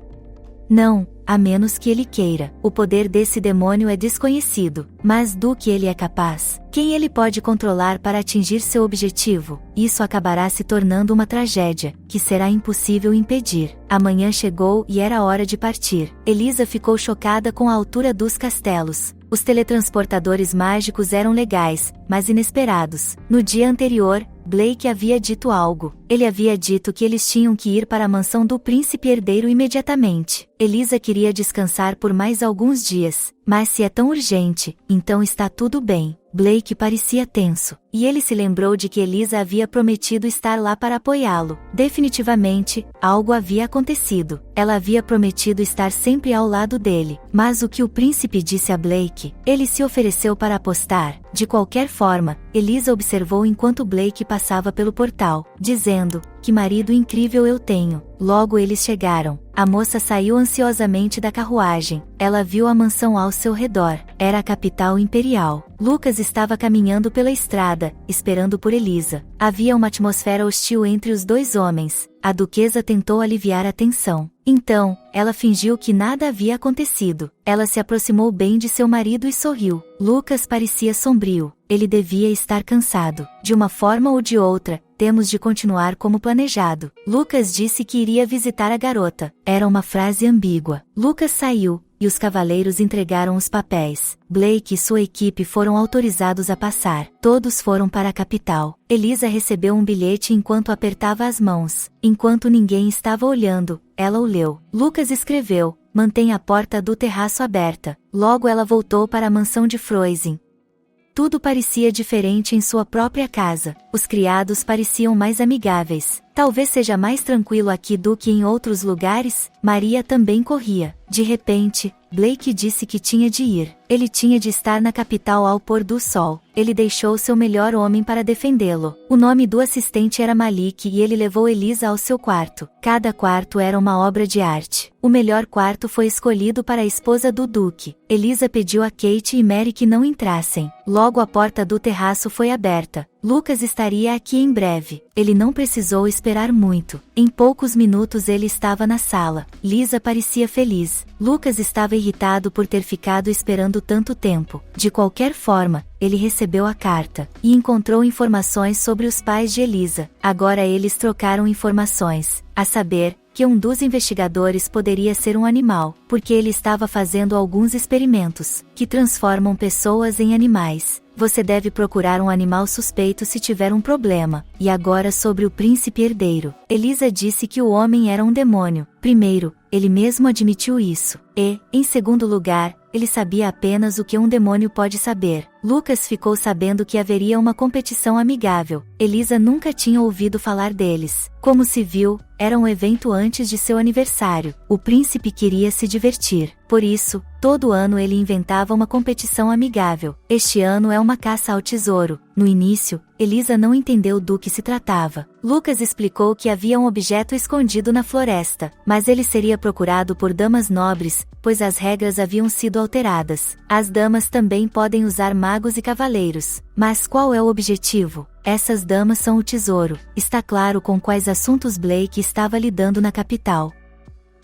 Não, a menos que ele queira. O poder desse demônio é desconhecido, mas do que ele é capaz, quem ele pode controlar para atingir seu objetivo, isso acabará se tornando uma tragédia, que será impossível impedir. A manhã chegou e era hora de partir. Elisa ficou chocada com a altura dos castelos. Os teletransportadores mágicos eram legais, mas inesperados. No dia anterior, Blake havia dito algo. Ele havia dito que eles tinham que ir para a mansão do príncipe herdeiro imediatamente. Elisa queria descansar por mais alguns dias, mas se é tão urgente, então está tudo bem. Blake parecia tenso, e ele se lembrou de que Elisa havia prometido estar lá para apoiá-lo. Definitivamente, algo havia acontecido. Ela havia prometido estar sempre ao lado dele. Mas o que o príncipe disse a Blake? Ele se ofereceu para apostar. De qualquer forma, Elisa observou enquanto Blake passava pelo portal, dizendo: "Que marido incrível eu tenho." Logo eles chegaram. A moça saiu ansiosamente da carruagem. Ela viu a mansão ao seu redor. Era a capital imperial. Lucas estava caminhando pela estrada, esperando por Elisa. Havia uma atmosfera hostil entre os dois homens. A duquesa tentou aliviar a tensão. Então, ela fingiu que nada havia acontecido. Ela se aproximou bem de seu marido e sorriu. Lucas parecia sombrio. Ele devia estar cansado. De uma forma ou de outra, temos de continuar como planejado. Lucas disse que iria visitar a garota. Era uma frase ambígua. Lucas saiu, e os cavaleiros entregaram os papéis. Blake e sua equipe foram autorizados a passar. Todos foram para a capital. Elisa recebeu um bilhete enquanto apertava as mãos. Enquanto ninguém estava olhando, ela o leu. Lucas escreveu: "Mantenha a porta do terraço aberta." Logo ela voltou para a mansão de Frozen. Tudo parecia diferente em sua própria casa. Os criados pareciam mais amigáveis. Talvez seja mais tranquilo aqui do que em outros lugares. Maria também corria. De repente, Blake disse que tinha de ir. Ele tinha de estar na capital ao pôr do sol. Ele deixou seu melhor homem para defendê-lo. O nome do assistente era Malik e ele levou Elisa ao seu quarto. Cada quarto era uma obra de arte. O melhor quarto foi escolhido para a esposa do duque. Elisa pediu a Kate e Mary que não entrassem. Logo a porta do terraço foi aberta. Lucas estaria aqui em breve. Ele não precisou esperar muito. Em poucos minutos ele estava na sala. Lisa parecia feliz. Lucas estava irritado por ter ficado esperando tanto tempo. De qualquer forma, ele recebeu a carta e encontrou informações sobre os pais de Elisa. Agora eles trocaram informações, a saber, que um dos investigadores poderia ser um animal, porque ele estava fazendo alguns experimentos que transformam pessoas em animais. Você deve procurar um animal suspeito se tiver um problema. E agora sobre o príncipe herdeiro. Elisa disse que o homem era um demônio. Primeiro, ele mesmo admitiu isso. E, em segundo lugar, ele sabia apenas o que um demônio pode saber. Lucas ficou sabendo que haveria uma competição amigável. Elisa nunca tinha ouvido falar deles. Como se viu, era um evento antes de seu aniversário. O príncipe queria se divertir. Por isso, todo ano ele inventava uma competição amigável. Este ano é uma caça ao tesouro. No início, Elisa não entendeu do que se tratava. Lucas explicou que havia um objeto escondido na floresta, mas ele seria procurado por damas nobres, pois as regras haviam sido alteradas. As damas também podem usar magos e cavaleiros. Mas qual é o objetivo? Essas damas são o tesouro. Está claro com quais assuntos Blake estava lidando na capital.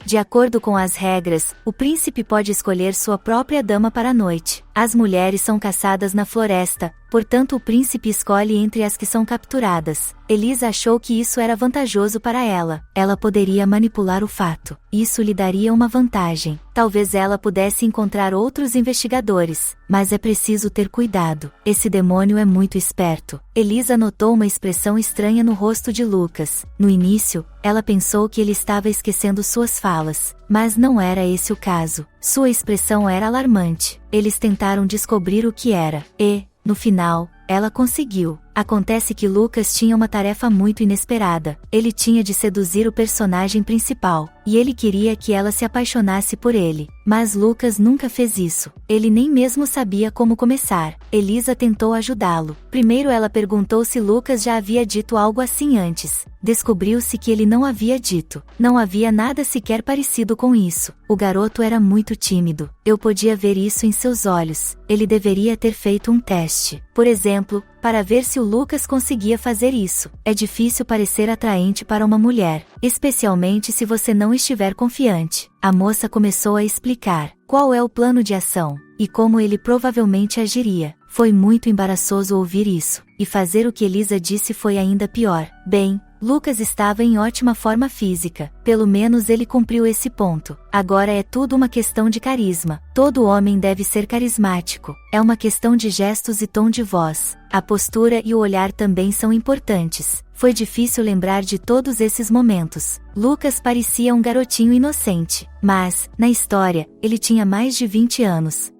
De acordo com as regras, o príncipe pode escolher sua própria dama para a noite. As mulheres são caçadas na floresta, portanto o príncipe escolhe entre as que são capturadas. Elisa achou que isso era vantajoso para ela. Ela poderia manipular o fato. Isso lhe daria uma vantagem. Talvez ela pudesse encontrar outros investigadores, mas é preciso ter cuidado. Esse demônio é muito esperto. Elisa notou uma expressão estranha no rosto de Lucas. No início, ela pensou que ele estava esquecendo suas falas, mas não era esse o caso. Sua expressão era alarmante. Eles tentaram descobrir o que era, e, no final, ela conseguiu. Acontece que Lucas tinha uma tarefa muito inesperada. Ele tinha de seduzir o personagem principal, e ele queria que ela se apaixonasse por ele. Mas Lucas nunca fez isso. Ele nem mesmo sabia como começar. Elisa tentou ajudá-lo. Primeiro ela perguntou se Lucas já havia dito algo assim antes. Descobriu-se que ele não havia dito. Não havia nada sequer parecido com isso. O garoto era muito tímido. Eu podia ver isso em seus olhos. Ele deveria ter feito um teste. Por exemplo, para ver se o Lucas conseguia fazer isso. É difícil parecer atraente para uma mulher, especialmente se você não estiver confiante. A moça começou a explicar qual é o plano de ação, e como ele provavelmente agiria. Foi muito embaraçoso ouvir isso, e fazer o que Elisa disse foi ainda pior. Bem, Lucas estava em ótima forma física, pelo menos ele cumpriu esse ponto. Agora é tudo uma questão de carisma. Todo homem deve ser carismático. É uma questão de gestos e tom de voz. A postura e o olhar também são importantes. Foi difícil lembrar de todos esses momentos. Lucas parecia um garotinho inocente, mas, na história, ele tinha mais de 20 anos.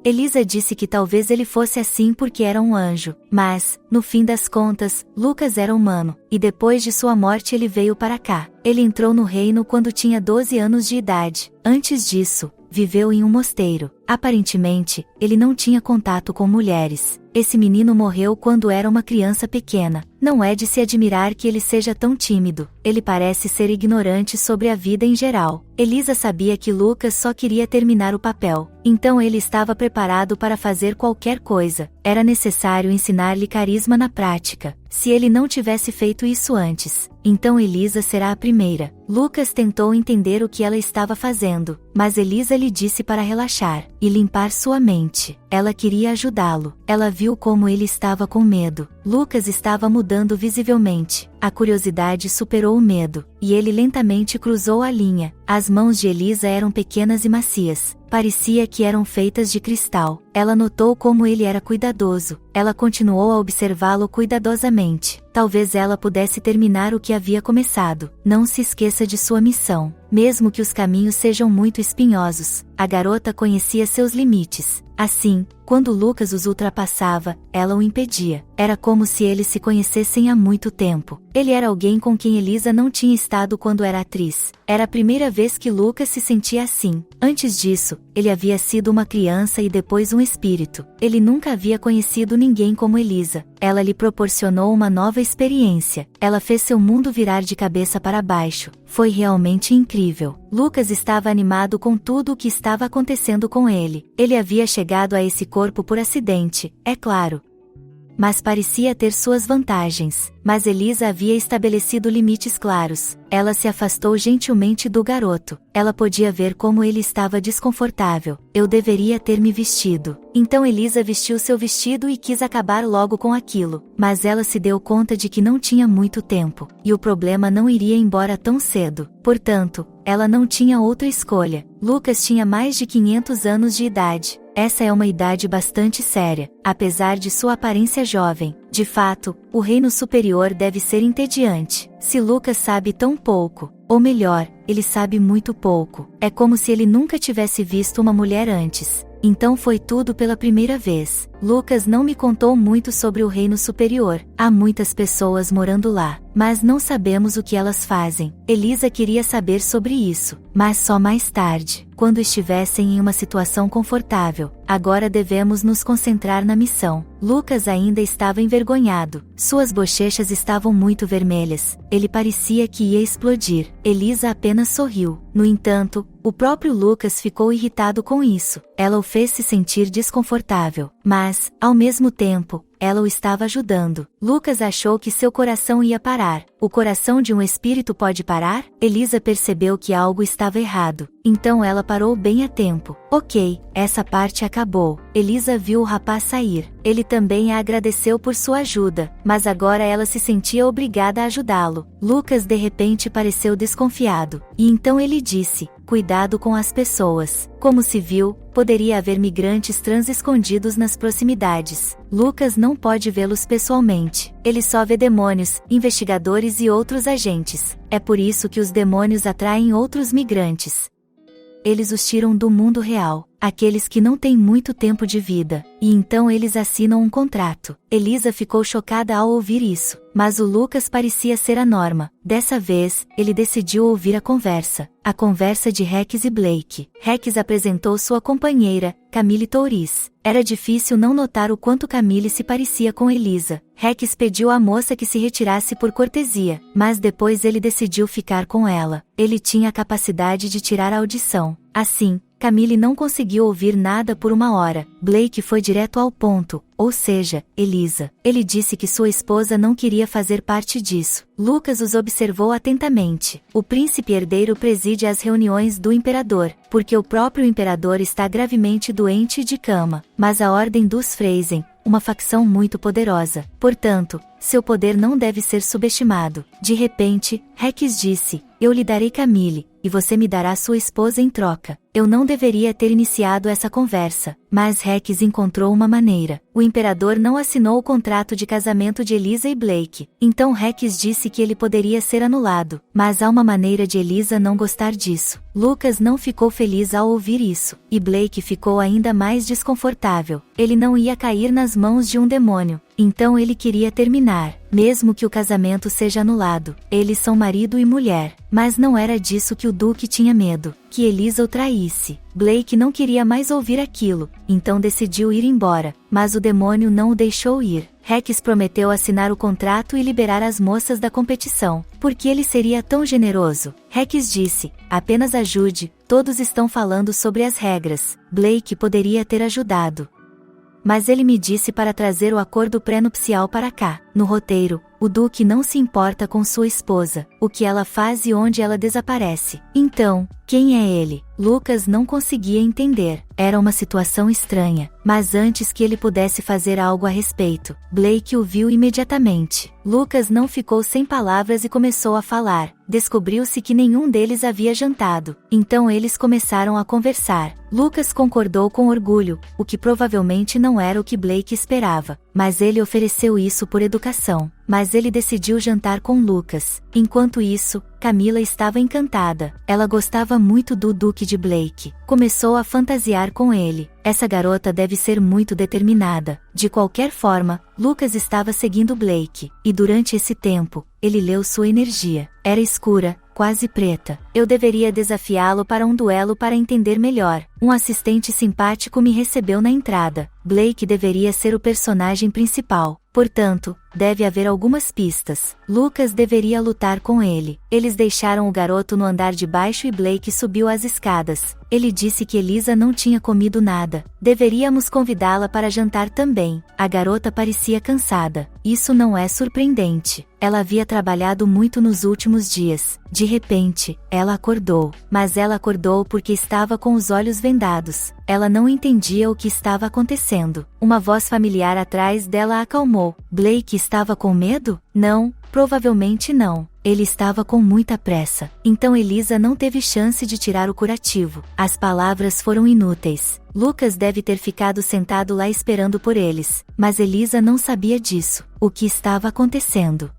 Elisa disse que talvez ele fosse assim porque era um anjo, mas, no fim das contas, Lucas era humano, e depois de sua morte ele veio para cá. Ele entrou no reino quando tinha 12 anos de idade. Antes disso, viveu em um mosteiro. Aparentemente, ele não tinha contato com mulheres. Esse menino morreu quando era uma criança pequena. Não é de se admirar que ele seja tão tímido. Ele parece ser ignorante sobre a vida em geral. Elisa sabia que Lucas só queria terminar o papel. Então ele estava preparado para fazer qualquer coisa. Era necessário ensinar-lhe carisma na prática. Se ele não tivesse feito isso antes, então Elisa será a primeira. Lucas tentou entender o que ela estava fazendo, mas Elisa lhe disse para relaxar e limpar sua mente. Ela queria ajudá-lo. Ela viu como ele estava com medo. Lucas estava mudando visivelmente. A curiosidade superou o medo, e ele lentamente cruzou a linha. As mãos de Elisa eram pequenas e macias. Parecia que eram feitas de cristal. Ela notou como ele era cuidadoso. Ela continuou a observá-lo cuidadosamente. Talvez ela pudesse terminar o que havia começado. Não se esqueça de sua missão. Mesmo que os caminhos sejam muito espinhosos, a garota conhecia seus limites. Assim, quando Lucas os ultrapassava, ela o impedia. Era como se eles se conhecessem há muito tempo. Ele era alguém com quem Elisa não tinha estado quando era atriz. Era a primeira vez que Lucas se sentia assim. Antes disso, ele havia sido uma criança e depois um espírito. Ele nunca havia conhecido ninguém como Elisa. Ela lhe proporcionou uma nova experiência. Ela fez seu mundo virar de cabeça para baixo. Foi realmente incrível. Lucas estava animado com tudo o que estava acontecendo com ele. Ele havia chegado a esse corpo por acidente, é claro. Mas parecia ter suas vantagens. Mas Elisa havia estabelecido limites claros. Ela se afastou gentilmente do garoto. Ela podia ver como ele estava desconfortável. Eu deveria ter me vestido. Então Elisa vestiu seu vestido e quis acabar logo com aquilo. Mas ela se deu conta de que não tinha muito tempo. E o problema não iria embora tão cedo. Portanto, ela não tinha outra escolha. Lucas tinha mais de 500 anos de idade. Essa é uma idade bastante séria, apesar de sua aparência jovem. De fato, o reino superior deve ser entediante. Se Lucas sabe tão pouco, ou melhor, ele sabe muito pouco. É como se ele nunca tivesse visto uma mulher antes. Então foi tudo pela primeira vez. Lucas não me contou muito sobre o reino superior. Há muitas pessoas morando lá, mas não sabemos o que elas fazem. Elisa queria saber sobre isso, mas só mais tarde, quando estivessem em uma situação confortável. Agora devemos nos concentrar na missão. Lucas ainda estava envergonhado. Suas bochechas estavam muito vermelhas. Ele parecia que ia explodir. Elisa apenas sorriu. No entanto, o próprio Lucas ficou irritado com isso. Ela o fez se sentir desconfortável, mas, ao mesmo tempo, ela o estava ajudando. Lucas achou que seu coração ia parar. O coração de um espírito pode parar? Elisa percebeu que algo estava errado. Então ela parou bem a tempo. Ok, essa parte acabou. Elisa viu o rapaz sair. Ele também a agradeceu por sua ajuda, mas agora ela se sentia obrigada a ajudá-lo. Lucas de repente pareceu desconfiado. E então ele disse: cuidado com as pessoas. Como se viu, poderia haver migrantes trans escondidos nas proximidades. Lucas não pode vê-los pessoalmente. Ele só vê demônios, investigadores e outros agentes. É por isso que os demônios atraem outros migrantes. Eles os tiram do mundo real, aqueles que não têm muito tempo de vida, e então eles assinam um contrato. Elisa ficou chocada ao ouvir isso, mas o Lucas parecia ser a norma. Dessa vez, ele decidiu ouvir a conversa de Rex e Blake. Rex apresentou sua companheira, Camille Touris. Era difícil não notar o quanto Camille se parecia com Elisa. Rex pediu à moça que se retirasse por cortesia, mas depois ele decidiu ficar com ela. Ele tinha a capacidade de tirar a audição. Assim, Camille não conseguiu ouvir nada por uma hora. Blake foi direto ao ponto, ou seja, Elisa. Ele disse que sua esposa não queria fazer parte disso. Lucas os observou atentamente. O príncipe herdeiro preside as reuniões do imperador, porque o próprio imperador está gravemente doente e de cama. Mas a Ordem dos Freisen, uma facção muito poderosa. Portanto, seu poder não deve ser subestimado. De repente, Rex disse: eu lhe darei Camille, e você me dará sua esposa em troca. Eu não deveria ter iniciado essa conversa, mas Rex encontrou uma maneira. O imperador não assinou o contrato de casamento de Elisa e Blake. Então Rex disse que ele poderia ser anulado, mas há uma maneira de Elisa não gostar disso. Lucas não ficou feliz ao ouvir isso, e Blake ficou ainda mais desconfortável. Ele não ia cair nas mãos de um demônio. Então ele queria terminar, mesmo que o casamento seja anulado. Eles são marido e mulher, mas não era disso que o Duque tinha medo, que Elisa o traísse. Blake não queria mais ouvir aquilo, então decidiu ir embora, mas o demônio não o deixou ir. Rex prometeu assinar o contrato e liberar as moças da competição, porque ele seria tão generoso. Rex disse: apenas ajude, todos estão falando sobre as regras. Blake poderia ter ajudado, mas ele me disse para trazer o acordo pré-nupcial para cá. No roteiro, o Duque não se importa com sua esposa, o que ela faz e onde ela desaparece. Então, quem é ele? Lucas não conseguia entender. Era uma situação estranha, mas antes que ele pudesse fazer algo a respeito, Blake o viu imediatamente. Lucas não ficou sem palavras e começou a falar. Descobriu-se que nenhum deles havia jantado, então eles começaram a conversar. Lucas concordou com orgulho, o que provavelmente não era o que Blake esperava, mas ele ofereceu isso por educação. Mas ele decidiu jantar com Lucas. Enquanto isso, Camila estava encantada. Ela gostava muito do Duque de Blake. Começou a fantasiar com ele. Essa garota deve ser muito determinada. De qualquer forma, Lucas estava seguindo Blake, e durante esse tempo, ele leu sua energia. Era escura, quase preta. Eu deveria desafiá-lo para um duelo para entender melhor. Um assistente simpático me recebeu na entrada. Blake deveria ser o personagem principal. Portanto, deve haver algumas pistas. Lucas deveria lutar com ele. Eles deixaram o garoto no andar de baixo e Blake subiu as escadas. Ele disse que Elisa não tinha comido nada. Deveríamos convidá-la para jantar também. A garota parecia cansada. Isso não é surpreendente. Ela havia trabalhado muito nos últimos dias. De repente, ela acordou. Mas ela acordou porque estava com os olhos vendados. Ela não entendia o que estava acontecendo. Uma voz familiar atrás dela a acalmou. Blake estava com medo? Não, provavelmente não. Ele estava com muita pressa. Então Elisa não teve chance de tirar o curativo. As palavras foram inúteis. Lucas deve ter ficado sentado lá esperando por eles. Mas Elisa não sabia disso. O que estava acontecendo?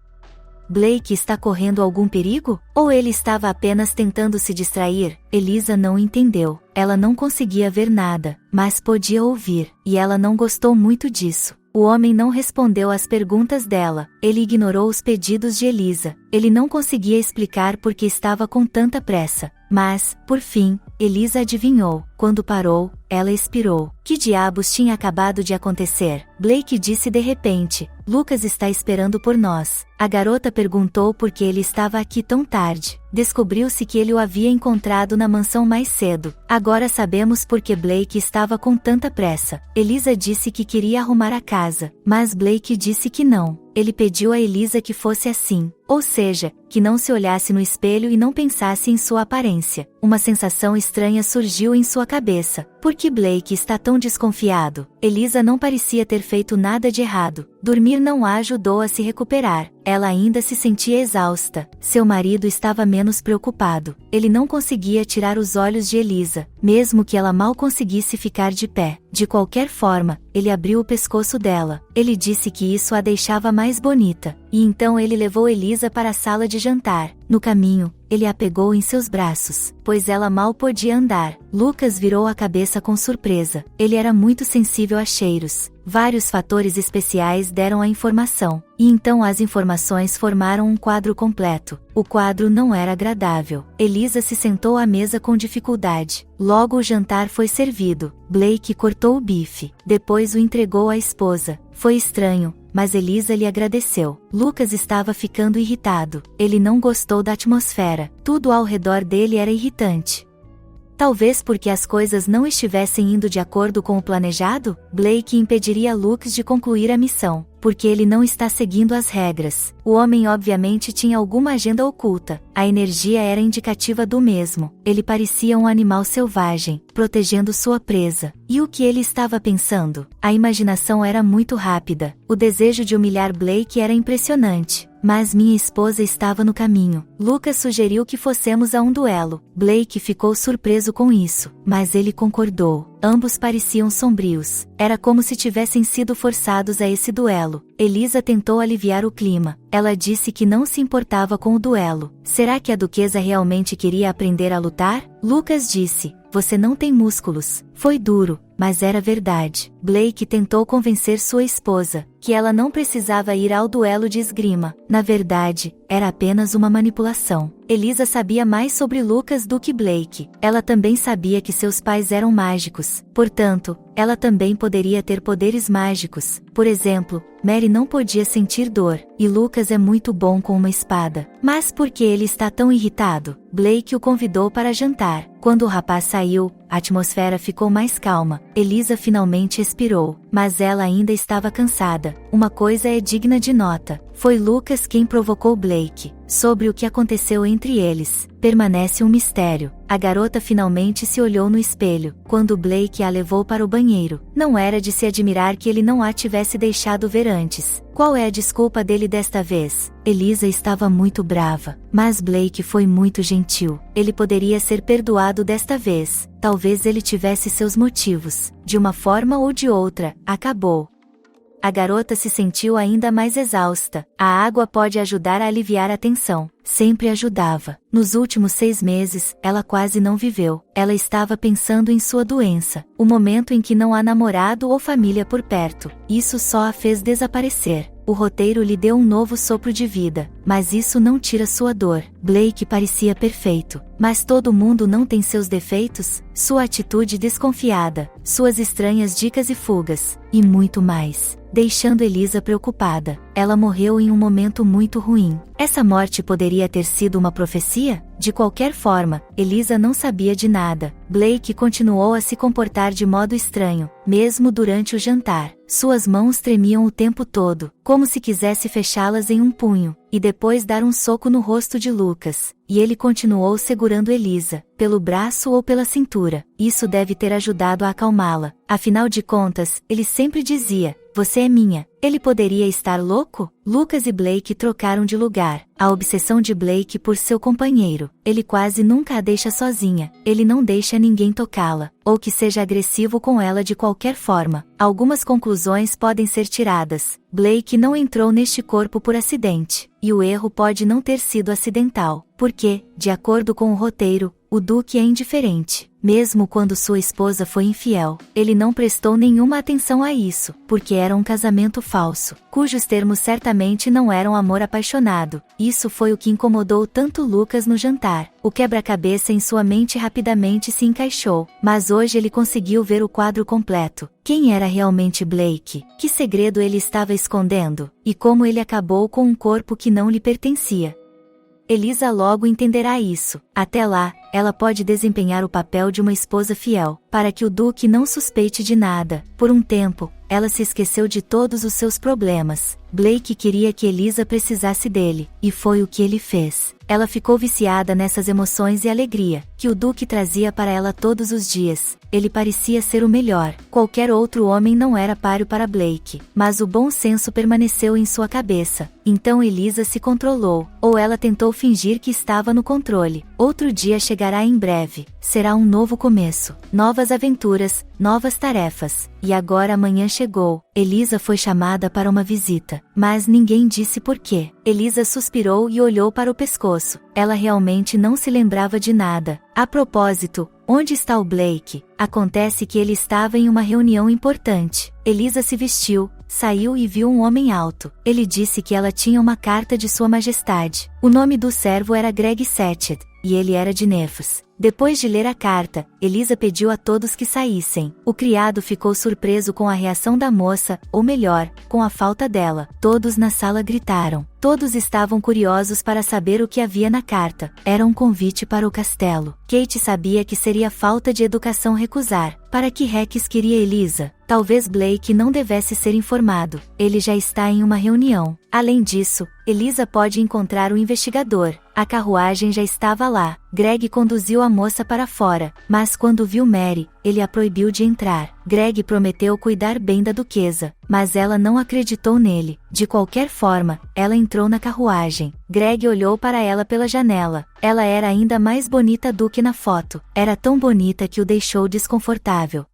Blake está correndo algum perigo? Ou ele estava apenas tentando se distrair? Elisa não entendeu. Ela não conseguia ver nada, mas podia ouvir, e ela não gostou muito disso. O homem não respondeu às perguntas dela. Ele ignorou os pedidos de Elisa. Ele não conseguia explicar por que estava com tanta pressa. Mas, por fim, Elisa adivinhou. Quando parou, ela expirou. Que diabos tinha acabado de acontecer? Blake disse de repente. Lucas está esperando por nós. A garota perguntou por que ele estava aqui tão tarde. Descobriu-se que ele o havia encontrado na mansão mais cedo. Agora sabemos por que Blake estava com tanta pressa. Elisa disse que queria arrumar a casa, mas Blake disse que não. Ele pediu a Elisa que fosse assim, ou seja, que não se olhasse no espelho e não pensasse em sua aparência. Uma sensação estranha surgiu em sua cabeça. Por que Blake está tão desconfiado? Elisa não parecia ter feito nada de errado. Dormir não a ajudou a se recuperar. Ela ainda se sentia exausta. Seu marido estava menos preocupado. Ele não conseguia tirar os olhos de Elisa, mesmo que ela mal conseguisse ficar de pé. De qualquer forma, ele abriu o pescoço dela. Ele disse que isso a deixava mais bonita. E então ele levou Elisa para a sala de jantar. No caminho, ele a pegou em seus braços, pois ela mal podia andar. Lucas virou a cabeça com surpresa. Ele era muito sensível a cheiros. Vários fatores especiais deram a informação. E então as informações formaram um quadro completo. O quadro não era agradável. Elisa se sentou à mesa com dificuldade. Logo o jantar foi servido. Blake cortou o bife. Depois o entregou à esposa. Foi estranho, mas Elisa lhe agradeceu. Lucas estava ficando irritado. Ele não gostou da atmosfera. Tudo ao redor dele era irritante. Talvez porque as coisas não estivessem indo de acordo com o planejado, Blake impediria Lucas de concluir a missão, porque ele não está seguindo as regras. O homem obviamente tinha alguma agenda oculta. A energia era indicativa do mesmo. Ele parecia um animal selvagem, protegendo sua presa. E o que ele estava pensando? A imaginação era muito rápida. O desejo de humilhar Blake era impressionante. Mas minha esposa estava no caminho. Lucas sugeriu que fossemos a um duelo. Blake ficou surpreso com isso, mas ele concordou. Ambos pareciam sombrios. Era como se tivessem sido forçados a esse duelo. Elisa tentou aliviar o clima. Ela disse que não se importava com o duelo. Será que a duquesa realmente queria aprender a lutar? Lucas disse: "Você não tem músculos." Foi duro, mas era verdade. Blake tentou convencer sua esposa que ela não precisava ir ao duelo de esgrima. Na verdade, era apenas uma manipulação. Elisa sabia mais sobre Lucas do que Blake. Ela também sabia que seus pais eram mágicos. Portanto, ela também poderia ter poderes mágicos. Por exemplo, Mary não podia sentir dor, e Lucas é muito bom com uma espada. Mas por que ele está tão irritado? Blake o convidou para jantar. Quando o rapaz saiu, a atmosfera ficou mais calma. Elisa finalmente expirou, mas ela ainda estava cansada. Uma coisa é digna de nota. Foi Lucas quem provocou Blake. Sobre o que aconteceu entre eles, permanece um mistério. A garota finalmente se olhou no espelho, quando Blake a levou para o banheiro. Não era de se admirar que ele não a tivesse deixado ver antes. Qual é a desculpa dele desta vez? Elisa estava muito brava, mas Blake foi muito gentil. Ele poderia ser perdoado desta vez. Talvez ele tivesse seus motivos. De uma forma ou de outra, acabou. A garota se sentiu ainda mais exausta. A água pode ajudar a aliviar a tensão. Sempre ajudava. Nos últimos 6 meses, ela quase não viveu. Ela estava pensando em sua doença. O momento em que não há namorado ou família por perto. Isso só a fez desaparecer. O roteiro lhe deu um novo sopro de vida, mas isso não tira sua dor. Blake parecia perfeito. Mas todo mundo não tem seus defeitos, sua atitude desconfiada, suas estranhas dicas e fugas, e muito mais. Deixando Elisa preocupada. Ela morreu em um momento muito ruim. Essa morte poderia ter sido uma profecia? De qualquer forma, Elisa não sabia de nada. Blake continuou a se comportar de modo estranho, mesmo durante o jantar. Suas mãos tremiam o tempo todo, como se quisesse fechá-las em um punho, e depois dar um soco no rosto de Lucas. E ele continuou segurando Elisa, pelo braço ou pela cintura. Isso deve ter ajudado a acalmá-la. Afinal de contas, ele sempre dizia: "Você é minha." Ele poderia estar louco? Lucas e Blake trocaram de lugar. A obsessão de Blake por seu companheiro. Ele quase nunca a deixa sozinha. Ele não deixa ninguém tocá-la, ou que seja agressivo com ela de qualquer forma. Algumas conclusões podem ser tiradas. Blake não entrou neste corpo por acidente, e o erro pode não ter sido acidental, porque, de acordo com o roteiro, o Duque é indiferente. mesmo quando sua esposa foi infiel. Ele não prestou nenhuma atenção a isso, porque era um casamento falso, cujos termos certamente não eram amor apaixonado. Isso foi o que incomodou tanto Lucas no jantar. O quebra-cabeça em sua mente rapidamente se encaixou, mas hoje ele conseguiu ver o quadro completo. Quem era realmente Blake? Que segredo ele estava escondendo? E como ele acabou com um corpo que não lhe pertencia? Elisa logo entenderá isso. Até lá, ela pode desempenhar o papel de uma esposa fiel, para que o Duque não suspeite de nada. Por um tempo, ela se esqueceu de todos os seus problemas. Blake queria que Elisa precisasse dele, e foi o que ele fez. Ela ficou viciada nessas emoções e alegria, que o Duque trazia para ela todos os dias. Ele parecia ser o melhor. Qualquer outro homem não era páreo para Blake, mas o bom senso permaneceu em sua cabeça. Então Elisa se controlou, ou ela tentou fingir que estava no controle. Outro dia chegará em breve. Será um novo começo, novas aventuras, novas tarefas. E agora amanhã chegou. Elisa foi chamada para uma visita, mas ninguém disse por quê. Elisa suspirou e olhou para o pescoço. Ela realmente não se lembrava de nada. A propósito, onde está o Blake? Acontece que ele estava em uma reunião importante. Elisa se vestiu, saiu e viu um homem alto. Ele disse que ela tinha uma carta de Sua Majestade. O nome do servo era Greg Setched, e ele era de Nefos. Depois de ler a carta, Elisa pediu a todos que saíssem. O criado ficou surpreso com a reação da moça, ou melhor, com a falta dela. Todos na sala gritaram. Todos estavam curiosos para saber o que havia na carta. Era um convite para o castelo. Kate sabia que seria falta de educação recusar. Para que Rex queria Elisa? Talvez Blake não devesse ser informado. Ele já está em uma reunião. Além disso, Elisa pode encontrar o investigador. A carruagem já estava lá. Greg conduziu a moça para fora, mas quando viu Mary, ele a proibiu de entrar. Greg prometeu cuidar bem da duquesa, mas ela não acreditou nele. De qualquer forma, ela entrou na carruagem. Greg olhou para ela pela janela. Ela era ainda mais bonita do que na foto. Era tão bonita que o deixou desconfortável.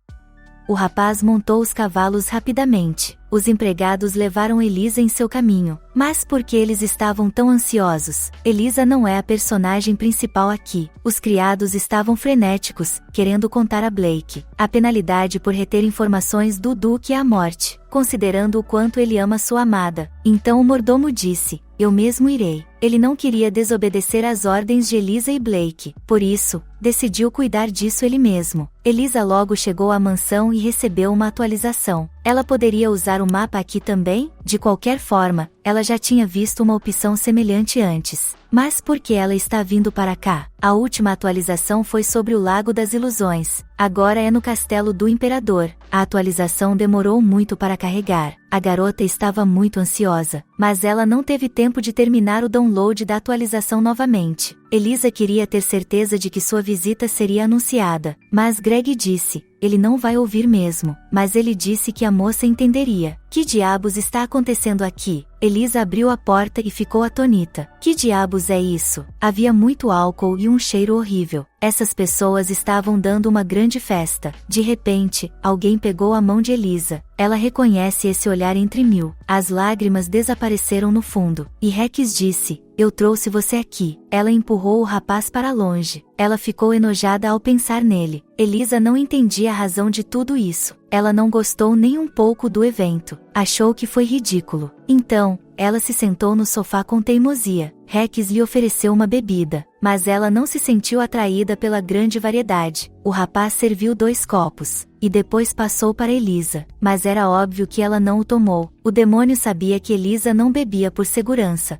O rapaz montou os cavalos rapidamente. Os empregados levaram Elisa em seu caminho. Mas por que eles estavam tão ansiosos? Elisa não é a personagem principal aqui. Os criados estavam frenéticos, querendo contar a Blake a penalidade por reter informações do Duque é a morte, considerando o quanto ele ama sua amada. Então o mordomo disse: eu mesmo irei. Ele não queria desobedecer às ordens de Elisa e Blake, por isso, decidiu cuidar disso ele mesmo. Elisa logo chegou à mansão e recebeu uma atualização. Ela poderia usar o mapa aqui também? De qualquer forma, ela já tinha visto uma opção semelhante antes. Mas por que ela está vindo para cá? A última atualização foi sobre o Lago das Ilusões. Agora é no Castelo do Imperador. A atualização demorou muito para carregar. A garota estava muito ansiosa, mas ela não teve tempo de terminar o download da atualização novamente. Elisa queria ter certeza de que sua visita seria anunciada, mas Greg disse: ele não vai ouvir mesmo. Mas ele disse que a moça entenderia. Que diabos está acontecendo aqui? Elisa abriu a porta e ficou atonita. Que diabos é isso? Havia muito álcool e um cheiro horrível. Essas pessoas estavam dando uma grande festa. De repente, alguém pegou a mão de Elisa. Ela reconhece esse olhar entre mil. As lágrimas desapareceram no fundo. E Rex disse: eu trouxe você aqui. Ela empurrou o rapaz para longe. Ela ficou enojada ao pensar nele. Elisa não entendia a razão de tudo isso. Ela não gostou nem um pouco do evento. Achou que foi ridículo. Então, ela se sentou no sofá com teimosia. Rex lhe ofereceu uma bebida, mas ela não se sentiu atraída pela grande variedade. O rapaz serviu 2 copos, e depois passou para Elisa, mas era óbvio que ela não o tomou. O demônio sabia que Elisa não bebia por segurança.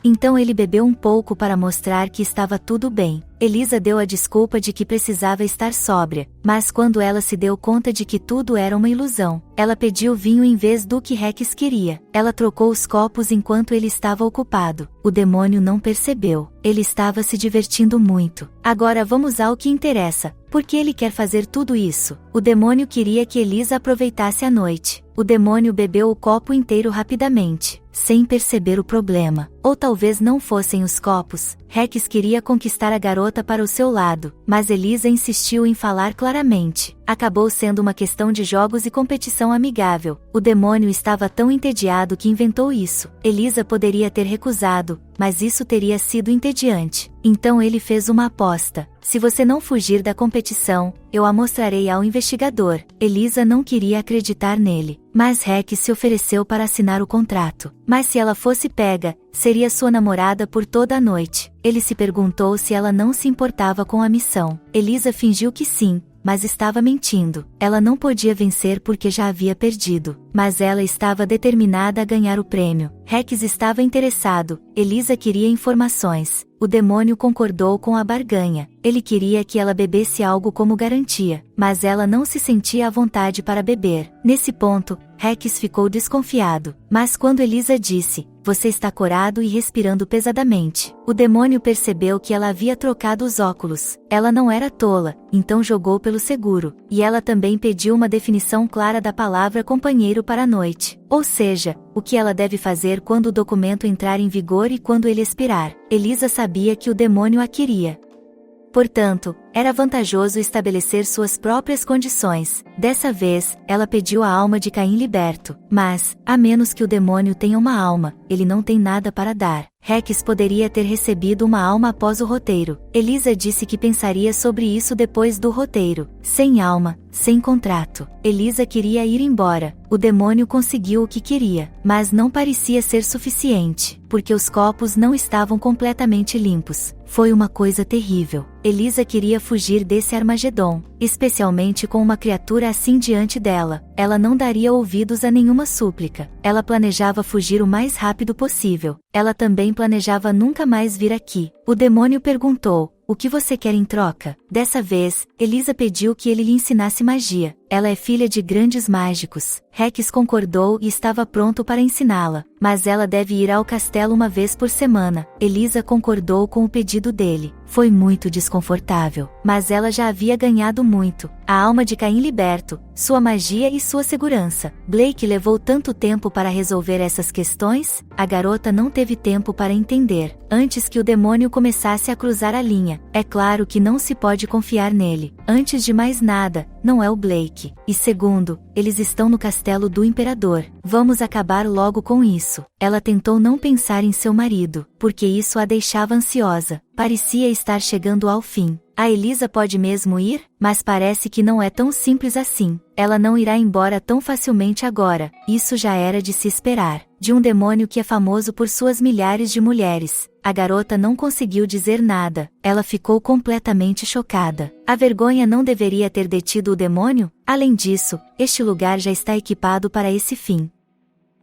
Então ele bebeu um pouco para mostrar que estava tudo bem. Elisa deu a desculpa de que precisava estar sóbria, mas quando ela se deu conta de que tudo era uma ilusão, ela pediu vinho em vez do que Rex queria. Ela trocou os copos enquanto ele estava ocupado. O demônio não percebeu. Ele estava se divertindo muito. Agora vamos ao que interessa. Por que ele quer fazer tudo isso? O demônio queria que Elisa aproveitasse a noite. O demônio bebeu o copo inteiro rapidamente, sem perceber o problema. Ou talvez não fossem os copos. Rex queria conquistar a garota para o seu lado, mas Elisa insistiu em falar claramente. Acabou sendo uma questão de jogos e competição amigável. O demônio estava tão entediado que inventou isso. Elisa poderia ter recusado, mas isso teria sido entediante. Então ele fez uma aposta. Se você não fugir da competição, eu a mostrarei ao investigador. Elisa não queria acreditar nele, mas Rex se ofereceu para assinar o contrato. Mas se ela fosse pega, seria sua namorada por toda a noite. Ele se perguntou se ela não se importava com a missão. Elisa fingiu que sim, mas estava mentindo. Ela não podia vencer porque já havia perdido, mas ela estava determinada a ganhar o prêmio. Rex estava interessado, Elisa queria informações. O demônio concordou com a barganha. Ele queria que ela bebesse algo como garantia, mas ela não se sentia à vontade para beber. Nesse ponto, Rex ficou desconfiado, mas quando Elisa disse, "Você está corado e respirando pesadamente", o demônio percebeu que ela havia trocado os óculos. Ela não era tola, então jogou pelo seguro, e ela também pediu uma definição clara da palavra companheiro para a noite. Ou seja, o que ela deve fazer quando o documento entrar em vigor e quando ele expirar. Elisa sabia que o demônio a queria. Portanto, era vantajoso estabelecer suas próprias condições. Dessa vez, ela pediu a alma de Caim liberto. Mas, a menos que o demônio tenha uma alma, ele não tem nada para dar. Rex poderia ter recebido uma alma após o roteiro. Elisa disse que pensaria sobre isso depois do roteiro. Sem alma, sem contrato. Elisa queria ir embora. O demônio conseguiu o que queria, mas não parecia ser suficiente, porque os copos não estavam completamente limpos. Foi uma coisa terrível. Elisa queria fugir desse Armagedon, especialmente com uma criatura assim diante dela. Ela não daria ouvidos a nenhuma súplica. Ela planejava fugir o mais rápido possível. Ela também planejava nunca mais vir aqui. O demônio perguntou, "O que você quer em troca?" Dessa vez, Elisa pediu que ele lhe ensinasse magia. Ela é filha de grandes mágicos. Rex concordou e estava pronto para ensiná-la, mas ela deve ir ao castelo uma vez por semana. Elisa concordou com o pedido dele. Foi muito desconfortável, mas ela já havia ganhado muito. A alma de Caim liberto, sua magia e sua segurança. Blake levou tanto tempo para resolver essas questões? A garota não teve tempo para entender. Antes que o demônio começasse a cruzar a linha, é claro que não se pode confiar nele. Antes de mais nada, não é o Blake. E segundo, eles estão no castelo do imperador. Vamos acabar logo com isso. Ela tentou não pensar em seu marido, porque isso a deixava ansiosa. Parecia estar chegando ao fim. A Elisa pode mesmo ir? Mas parece que não é tão simples assim. Ela não irá embora tão facilmente agora. Isso já era de se esperar. De um demônio que é famoso por suas milhares de mulheres. A garota não conseguiu dizer nada. Ela ficou completamente chocada. A vergonha não deveria ter detido o demônio? Além disso, este lugar já está equipado para esse fim.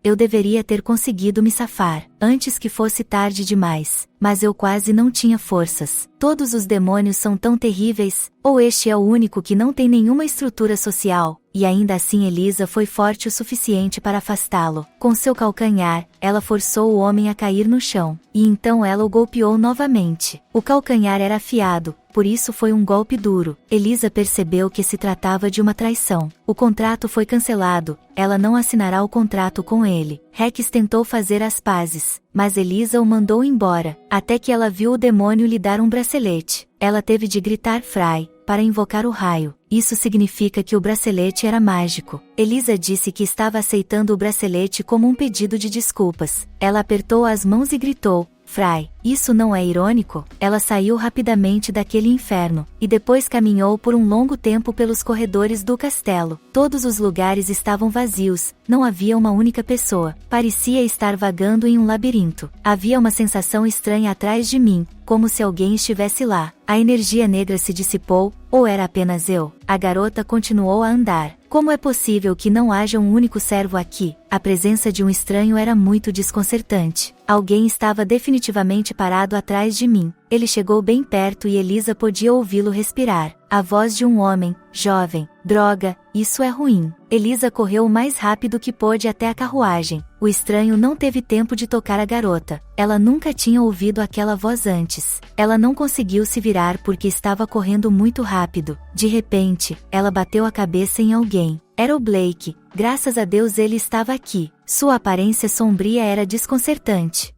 Eu deveria ter conseguido me safar, antes que fosse tarde demais, mas eu quase não tinha forças. Todos os demônios são tão terríveis, ou este é o único que não tem nenhuma estrutura social, e ainda assim Elisa foi forte o suficiente para afastá-lo. Com seu calcanhar, ela forçou o homem a cair no chão, e então ela o golpeou novamente. O calcanhar era afiado, por isso foi um golpe duro. Elisa percebeu que se tratava de uma traição. O contrato foi cancelado, ela não assinará o contrato com ele. Rex tentou fazer as pazes, mas Elisa o mandou embora, até que ela viu o demônio lhe dar um bracelete. Ela teve de gritar Fry, para invocar o raio. Isso significa que o bracelete era mágico. Elisa disse que estava aceitando o bracelete como um pedido de desculpas. Ela apertou as mãos e gritou, Fry, isso não é irônico? Ela saiu rapidamente daquele inferno, e depois caminhou por um longo tempo pelos corredores do castelo. Todos os lugares estavam vazios, não havia uma única pessoa. Parecia estar vagando em um labirinto. Havia uma sensação estranha atrás de mim, como se alguém estivesse lá. A energia negra se dissipou, ou era apenas eu? A garota continuou a andar. Como é possível que não haja um único servo aqui? A presença de um estranho era muito desconcertante. Alguém estava definitivamente parado atrás de mim. Ele chegou bem perto e Elisa podia ouvi-lo respirar. A voz de um homem, jovem. Droga, isso é ruim. Elisa correu o mais rápido que pôde até a carruagem. O estranho não teve tempo de tocar a garota. Ela nunca tinha ouvido aquela voz antes. Ela não conseguiu se virar porque estava correndo muito rápido. De repente, ela bateu a cabeça em alguém. Era o Blake. Graças a Deus ele estava aqui. Sua aparência sombria era desconcertante.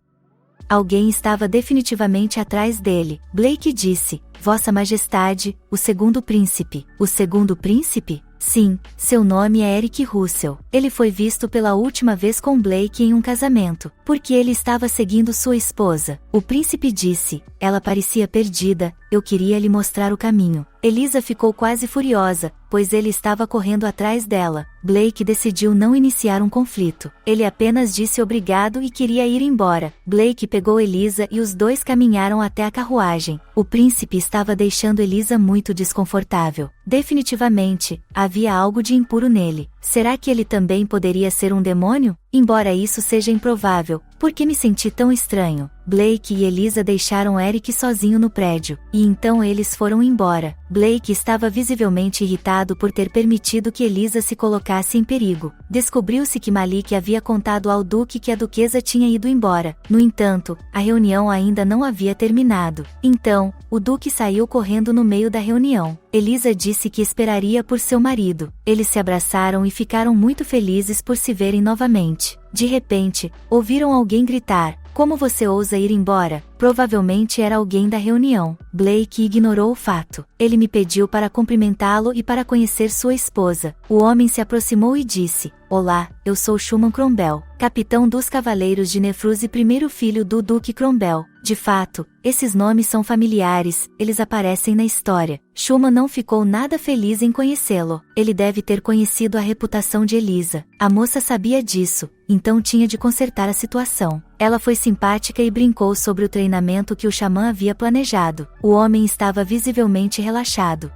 Alguém estava definitivamente atrás dele. Blake disse, Vossa Majestade, o segundo príncipe. O segundo príncipe? Sim, seu nome é Eric Russell. Ele foi visto pela última vez com Blake em um casamento, porque ele estava seguindo sua esposa. O príncipe disse, ela parecia perdida, eu queria lhe mostrar o caminho. Elisa ficou quase furiosa, pois ele estava correndo atrás dela. Blake decidiu não iniciar um conflito. Ele apenas disse obrigado e queria ir embora. Blake pegou Elisa e os dois caminharam até a carruagem. O príncipe estava deixando Elisa muito desconfortável. Definitivamente, havia algo de impuro nele. Será que ele também poderia ser um demônio? Embora isso seja improvável, por que me senti tão estranho? Blake e Elisa deixaram Eric sozinho no prédio, e então eles foram embora. Blake estava visivelmente irritado por ter permitido que Elisa se colocasse em perigo. Descobriu-se que Malik havia contado ao duque que a duquesa tinha ido embora. No entanto, a reunião ainda não havia terminado. Então, o duque saiu correndo no meio da reunião. Elisa disse que esperaria por seu marido. Eles se abraçaram e ficaram muito felizes por se verem novamente. De repente, ouviram alguém gritar: "Como você ousa ir embora?" Provavelmente era alguém da reunião. Blake ignorou o fato. Ele me pediu para cumprimentá-lo e para conhecer sua esposa. O homem se aproximou e disse: "Olá, eu sou Schumann Cromwell, capitão dos Cavaleiros de Nefruz e primeiro filho do Duque Cromwell." De fato, esses nomes são familiares, eles aparecem na história. Schumann não ficou nada feliz em conhecê-lo. Ele deve ter conhecido a reputação de Elisa. A moça sabia disso, então tinha de consertar a situação. Ela foi simpática e brincou sobre o treinamento que o xamã havia planejado. O homem estava visivelmente relaxado.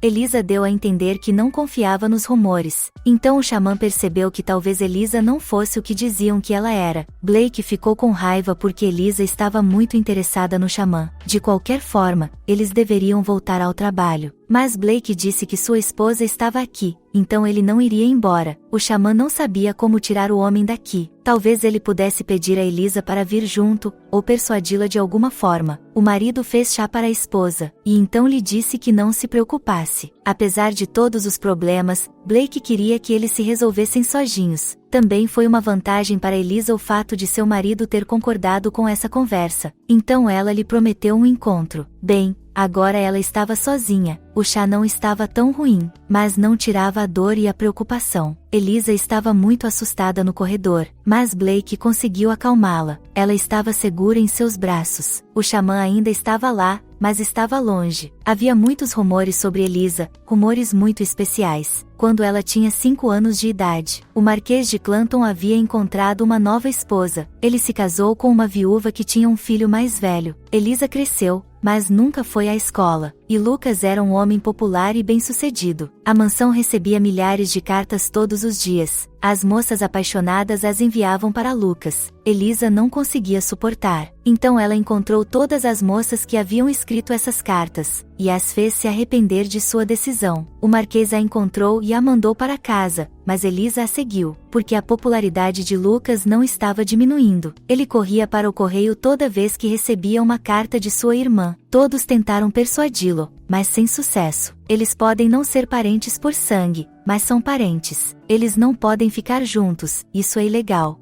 Elisa deu a entender que não confiava nos rumores. Então o xamã percebeu que talvez Elisa não fosse o que diziam que ela era. Blake ficou com raiva porque Elisa estava muito interessada no xamã. De qualquer forma, eles deveriam voltar ao trabalho. Mas Blake disse que sua esposa estava aqui, então ele não iria embora. O xamã não sabia como tirar o homem daqui. Talvez ele pudesse pedir a Elisa para vir junto, ou persuadi-la de alguma forma. O marido fez chá para a esposa, e então lhe disse que não se preocupasse. Apesar de todos os problemas, Blake queria que eles se resolvessem sozinhos. Também foi uma vantagem para Elisa o fato de seu marido ter concordado com essa conversa. Então ela lhe prometeu um encontro. Bem, agora ela estava sozinha. O chá não estava tão ruim, mas não tirava a dor e a preocupação. Elisa estava muito assustada no corredor, mas Blake conseguiu acalmá-la. Ela estava segura em seus braços. O xamã ainda estava lá, mas estava longe. Havia muitos rumores sobre Elisa, rumores muito especiais. Quando ela tinha 5 anos de idade, o Marquês de Clanton havia encontrado uma nova esposa. Ele se casou com uma viúva que tinha um filho mais velho. Elisa cresceu, mas nunca foi à escola, e Lucas era um homem popular e bem-sucedido. A mansão recebia milhares de cartas todos os dias. As moças apaixonadas as enviavam para Lucas. Elisa não conseguia suportar. Então ela encontrou todas as moças que haviam escrito essas cartas, e as fez se arrepender de sua decisão. O Marquês a encontrou e a mandou para casa, mas Elisa a seguiu, porque a popularidade de Lucas não estava diminuindo. Ele corria para o correio toda vez que recebia uma carta de sua irmã. Todos tentaram persuadi-lo, mas sem sucesso. Eles podem não ser parentes por sangue, mas são parentes. Eles não podem ficar juntos, isso é ilegal.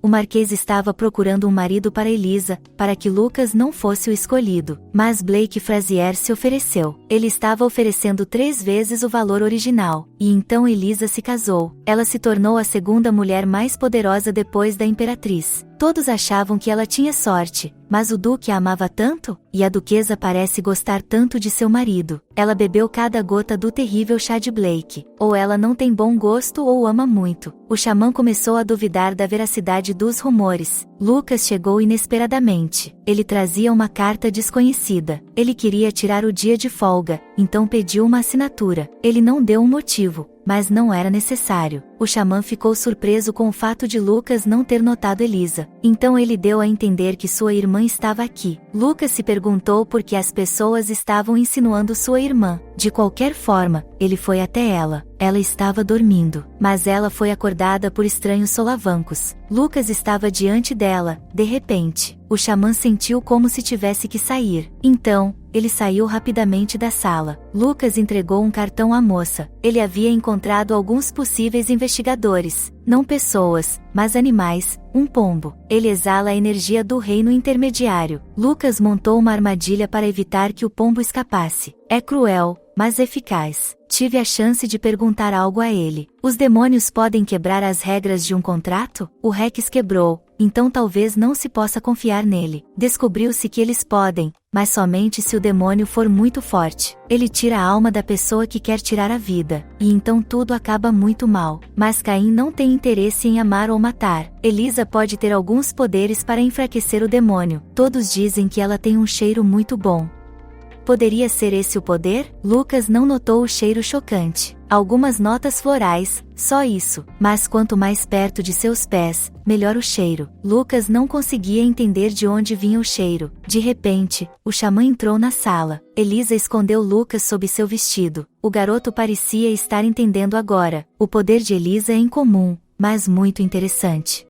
O Marquês estava procurando um marido para Elisa, para que Lucas não fosse o escolhido. Mas Blake Frazier se ofereceu. Ele estava oferecendo 3 vezes o valor original, e então Elisa se casou. Ela se tornou a segunda mulher mais poderosa depois da imperatriz. Todos achavam que ela tinha sorte, mas o duque a amava tanto, e a duquesa parece gostar tanto de seu marido. Ela bebeu cada gota do terrível chá de Blake. Ou ela não tem bom gosto ou o ama muito. O xamã começou a duvidar da veracidade dos rumores. Lucas chegou inesperadamente. Ele trazia uma carta desconhecida. Ele queria tirar o dia de folga, então pediu uma assinatura. Ele não deu um motivo, mas não era necessário. O xamã ficou surpreso com o fato de Lucas não ter notado Elisa. Então ele deu a entender que sua irmã estava aqui. Lucas se perguntou por que as pessoas estavam insinuando sua irmã. De qualquer forma, ele foi até ela. Ela estava dormindo, mas ela foi acordada por estranhos solavancos. Lucas estava diante dela. De repente, o xamã sentiu como se tivesse que sair. Então, ele saiu rapidamente da sala. Lucas entregou um cartão à moça. Ele havia encontrado alguns possíveis investigadores. Não pessoas, mas animais, um pombo. Ele exala a energia do reino intermediário. Lucas montou uma armadilha para evitar que o pombo escapasse. É cruel, mas eficaz. Tive a chance de perguntar algo a ele. Os demônios podem quebrar as regras de um contrato? O Rex quebrou, então talvez não se possa confiar nele. Descobriu-se que eles podem, mas somente se o demônio for muito forte. Ele tira a alma da pessoa que quer tirar a vida, e então tudo acaba muito mal. Mas Caim não tem interesse em amar ou matar. Elisa pode ter alguns poderes para enfraquecer o demônio. Todos dizem que ela tem um cheiro muito bom. Poderia ser esse o poder? Lucas não notou o cheiro chocante. Algumas notas florais, só isso. Mas quanto mais perto de seus pés, melhor o cheiro. Lucas não conseguia entender de onde vinha o cheiro. De repente, o xamã entrou na sala. Elisa escondeu Lucas sob seu vestido. O garoto parecia estar entendendo agora. O poder de Elisa é incomum, mas muito interessante.